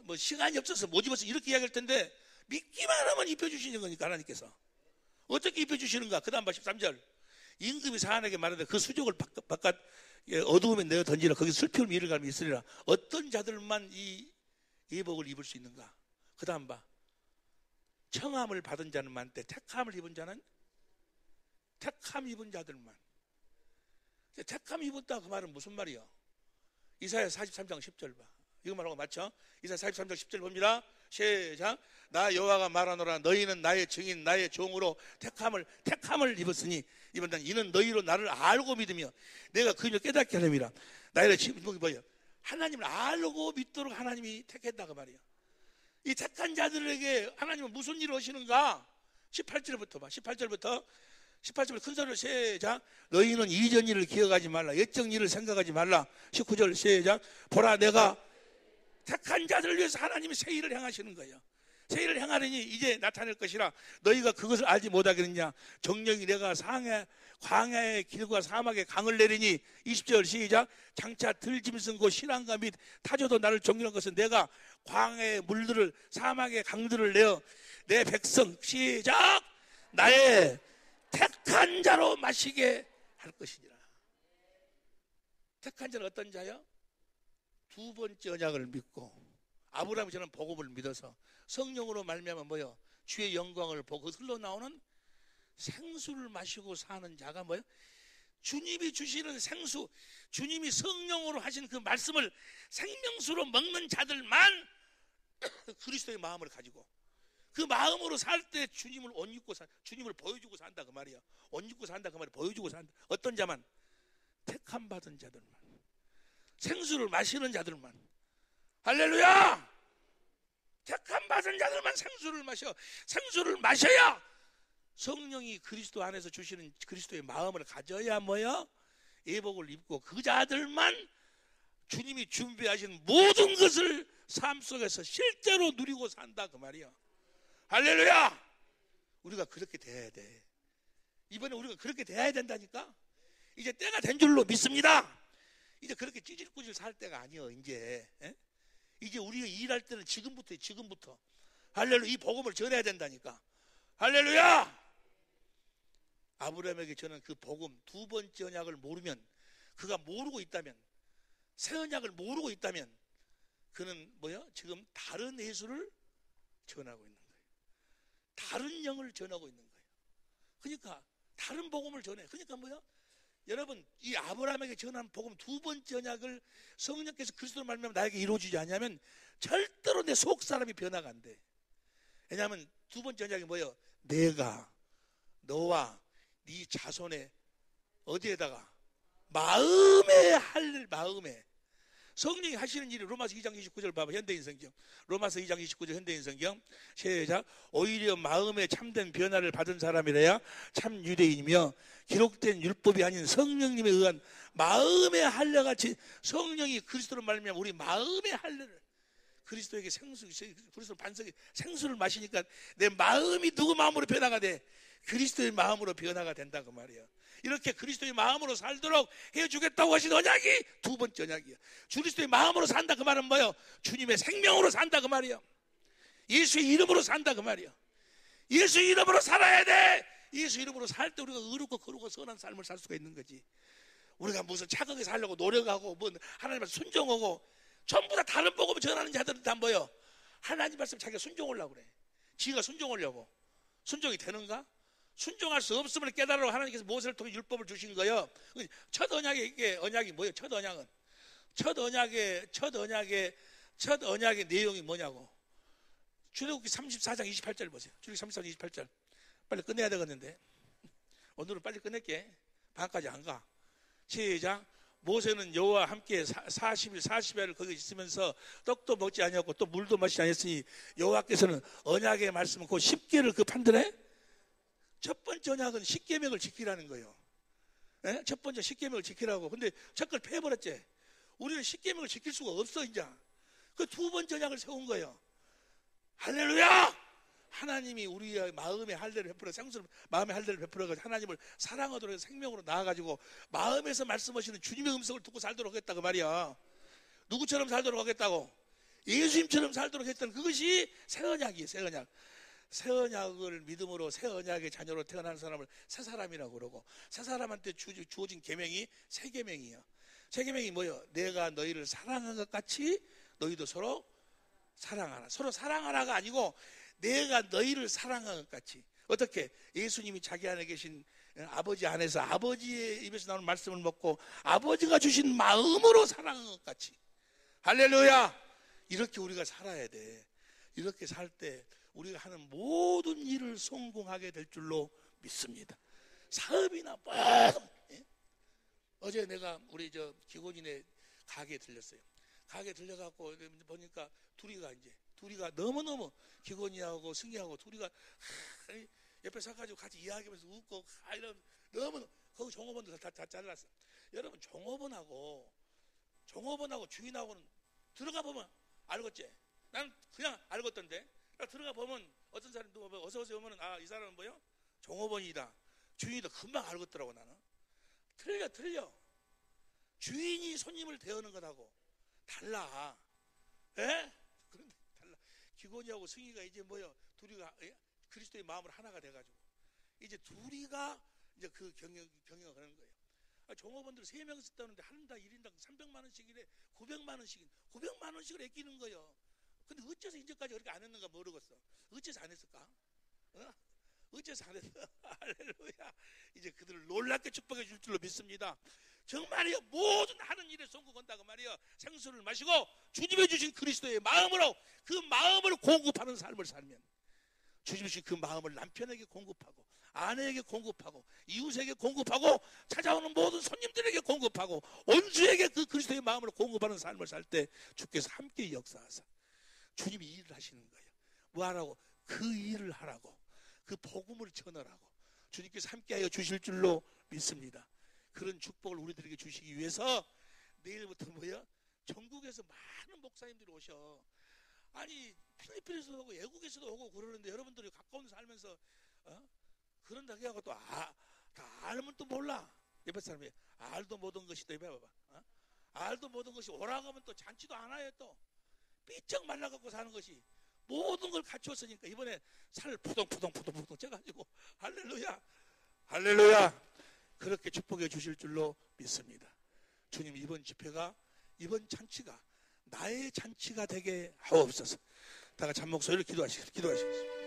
뭐 시간이 없어서 못 입었어 이렇게 이야기할 텐데 믿기만 하면 입혀주시는 거니까 하나님께서. 어떻게 입혀주시는가? 그 다음 13절 임금이 사안에게 말하되 그 수족을 바깥 어두움에 내어 던지라. 거기 슬피 울며 이를 갈미 있으리라. 어떤 자들만 이 예복을 입을 수 있는가? 그 다음 봐. 청함을 받은 자는 많대. 택함을 입은 자는 택함 입은 자들만. 택함 입었다 그 말은 무슨 말이야? 이사야 43장 10절 봐. 이거 말하고 맞죠? 이사야 43장 10절 봅니다. 시작. 나 여호와가 말하노라. 너희는 나의 증인 나의 종으로 택함을 입었으니 이는 너희로 나를 알고 믿으며 내가 그 일을 깨닫게 하려니라. 나의 지목이 뭐예요? 하나님을 알고 믿도록 하나님이 택했다 그 말이야. 이 택한 자들에게 하나님은 무슨 일을 하시는가? 18절부터 봐. 18절 큰 소리로 시작. 너희는 이전 일을 기억하지 말라. 옛적 일을 생각하지 말라. 19절 시작. 보라 내가 택한 자들을 위해서 하나님이 새 일을 행하시는 거예요. 새 일을 행하려니 이제 나타낼 것이라. 너희가 그것을 알지 못하겠느냐. 정령이 내가 광야의 길과 사막의 강을 내리니. 20절 시작. 장차 들짐승 곧 신앙과 및 타조도 나를 존경한 것은 내가 광야의 물들을 사막의 강들을 내어 내 백성 시작 나의 택한 자로 마시게 할 것이니라. 택한 자는 어떤 자요? 두 번째 언약을 믿고 아브라함이 저는 복음을 믿어서 성령으로 말미암아 뭐요? 주의 영광을 보고 흘러나오는 생수를 마시고 사는 자가 뭐요? 주님이 주시는 생수, 주님이 성령으로 하신 그 말씀을 생명수로 먹는 자들만 그리스도의 마음을 가지고 그 마음으로 살 때 주님을 옷 입고 주님을 보여주고 산다 그 말이야. 옷 입고 산다 그 말이야. 보여주고 산다. 어떤 자만? 택함 받은 자들만. 생수를 마시는 자들만, 할렐루야! 택함 받은 자들만 생수를 마셔. 생수를 마셔야 성령이 그리스도 안에서 주시는 그리스도의 마음을 가져야 뭐야? 예복을 입고 그 자들만 주님이 준비하신 모든 것을 삶 속에서 실제로 누리고 산다 그 말이야. 할렐루야! 우리가 그렇게 돼야 돼. 이번에 우리가 그렇게 돼야 된다니까. 이제 때가 된 줄로 믿습니다. 이제 그렇게 찌질꾸질 살 때가 아니여. 이제 우리가 일할 때는 지금부터 할렐루야, 이 복음을 전해야 된다니까. 할렐루야! 아브라함에게 저는 그 복음 두 번째 언약을 모르면, 그가 모르고 있다면, 새 언약을 모르고 있다면 그는 뭐야? 지금 다른 예수를 전하고 있는 거예요. 다른 영을 전하고 있는 거예요. 그러니까 다른 복음을 전해. 그러니까 뭐야? 여러분, 이 아브라함에게 전한 복음 두 번째 언약을 성령께서 그리스도로 말미암아 나에게 이루어지지 않냐면 절대로 내 속 사람이 변화가 안 돼. 왜냐하면 두 번째 언약이 뭐예요? 내가 너와 네 자손의 어디에다가 마음에 성령이 하시는 일이 로마서 2장 29절 봐봐. 현대인 성경. 로마서 2장 29절 현대인 성경. 시작. 오히려 마음에 참된 변화를 받은 사람이라야 참 유대인이며 기록된 율법이 아닌 성령님에 의한 마음의 할례같이 성령이 그리스도로 말미암아 우리 마음의 할례를 그리스도에게 그리스도 반석에 생수를 마시니까 내 마음이 누구 마음으로 변화가 돼? 그리스도의 마음으로 변화가 된다 그 말이야. 이렇게 그리스도의 마음으로 살도록 해주겠다고 하신 언약이 두 번째 언약이야. 그리스도의 마음으로 산다 그 말은 뭐예요? 주님의 생명으로 산다 그 말이야. 예수의 이름으로 산다 그 말이야. 예수의 이름으로 살아야 돼. 예수 이름으로 살 때 우리가 의롭고 거룩하고 선한 삶을 살 수가 있는 거지. 우리가 무슨 착하게 살려고 노력하고 뭐 하나님 말씀 순종하고 전부 다 다른 복음을 전하는 자들은 다 뭐예요? 하나님 말씀 자기가 순종하려고 그래. 지가 순종하려고. 순종이 되는가? 순종할 수 없음을 깨달으러 하나님께서 모세를 통해 율법을 주신 거예요. 첫 언약의 이게 언약이 뭐예요? 첫 언약은 첫 언약의 내용이 뭐냐고. 출애굽기 34장 28절 보세요. 출애굽기 34장 28절. 빨리 끝내야 되겠는데 오늘은 빨리 끝낼게. 반까지 안 가. 시작. 모세는 여호와와 함께 40일 40야를 거기 있으면서 떡도 먹지 아니었고 또 물도 마시지 아니었으니 여호와께서는 언약의 말씀은 그 10계를 그 판단해. 첫 번째 언약은 10계명을 지키라는 거예요. 예? 첫 번째 10계명을 지키라고. 근데 첫걸 패버렸지. 우리는 10계명을 지킬 수가 없어 이제. 그 두 번째 언약을 세운 거예요. 할렐루야! 하나님이 우리의 마음의 할례를 베풀어 생수를 마음의 할례를 베풀어가지고 하나님을 사랑하도록 해서 생명으로 나아가지고 마음에서 말씀하시는 주님의 음성을 듣고 살도록 하겠다 그 말이야. 누구처럼 살도록 하겠다고? 예수님처럼 살도록 했던 그것이 새 언약이에요. 새 언약. 새 언약을 믿음으로 새 언약의 자녀로 태어난 사람을 새 사람이라고 그러고 새 사람한테 주어진 계명이 새 계명이에요. 새 계명이 뭐예요? 내가 너희를 사랑한 것 같이 너희도 서로 사랑하라. 서로 사랑하라가 아니고 내가 너희를 사랑한 것 같이. 어떻게? 예수님이 자기 안에 계신 아버지 안에서 아버지의 입에서 나오는 말씀을 먹고 아버지가 주신 마음으로 사랑한 것 같이. 할렐루야! 이렇게 우리가 살아야 돼. 이렇게 살 때 우리가 하는 모든 일을 성공하게 될 줄로 믿습니다. 사업이나 모든. 어제 내가 우리 기곤이네 가게에 들렸어요. 가게에 들려갖고 보니까 둘이가 너무너무 기곤이하고 승희하고 둘이가 옆에 서가지고 같이 이야기하면서 웃고 이런 너무 거기 종업원도 다 잘랐어. 여러분 종업원하고 주인하고는 들어가 보면 알겠지. 나는 그냥 알겠던데. 들어가 보면 어떤 사람도 어서 오세요 오면은 이 사람은 뭐요? 종업원이다. 주인이다. 금방 알겠더라고 나는. 틀려. 주인이 손님을 대하는 것하고 달라. 예? 그런데 달라. 기곤이하고 승희가 이제 둘이가 그리스도의 마음으로 하나가 돼가지고 이제 둘이가 이제 그 경영을 하는 거예요. 종업원들 3명 썼다는데 한 달 1인당 300만 원씩이래. 900만 원씩을 아끼는 거예요. 근데 어째서 이제까지 그렇게 안 했는가 모르겠어. 어째서 안 했을까? 어째서 안 했어? 할렐루야. 이제 그들을 놀랍게 축복해 줄 줄로 믿습니다. 정말이요. 모든 하는 일에 성공한다고 말이요. 생수를 마시고 주님이 주신 그리스도의 마음으로 그 마음을 공급하는 삶을 살면 주님이 그 마음을 남편에게 공급하고 아내에게 공급하고 이웃에게 공급하고 찾아오는 모든 손님들에게 공급하고 온주에게 그 그리스도의 마음을 공급하는 삶을 살 때 주께서 함께 역사하사 주님이 일을 하시는 거예요. 뭐 하라고? 그 일을 하라고, 그 복음을 전하라고 주님께서 함께하여 주실 줄로 믿습니다. 그런 축복을 우리들에게 주시기 위해서 내일부터 뭐야? 전국에서 많은 목사님들이 오셔. 아니 필리핀에서도 오고 외국에서도 오고 그러는데 여러분들이 가까운 데 살면서 그런다 해갖고 또 다 알면 또 몰라. 옆에 사람이 알도 모든 것이 또 봐봐. 알도 모든 것이 오라고 하면 또 잔치도 안 와요. 또 삐쩍 말라갖고 사는 것이 모든 걸 갖추었으니까 이번에 살 푸동푸동 쪄가지고 할렐루야 할렐루야 그렇게 축복해 주실 줄로 믿습니다. 주님 이번 집회가 이번 잔치가 나의 잔치가 되게 하옵소서. 다 같이 한 목소리로 기도하시겠습니다.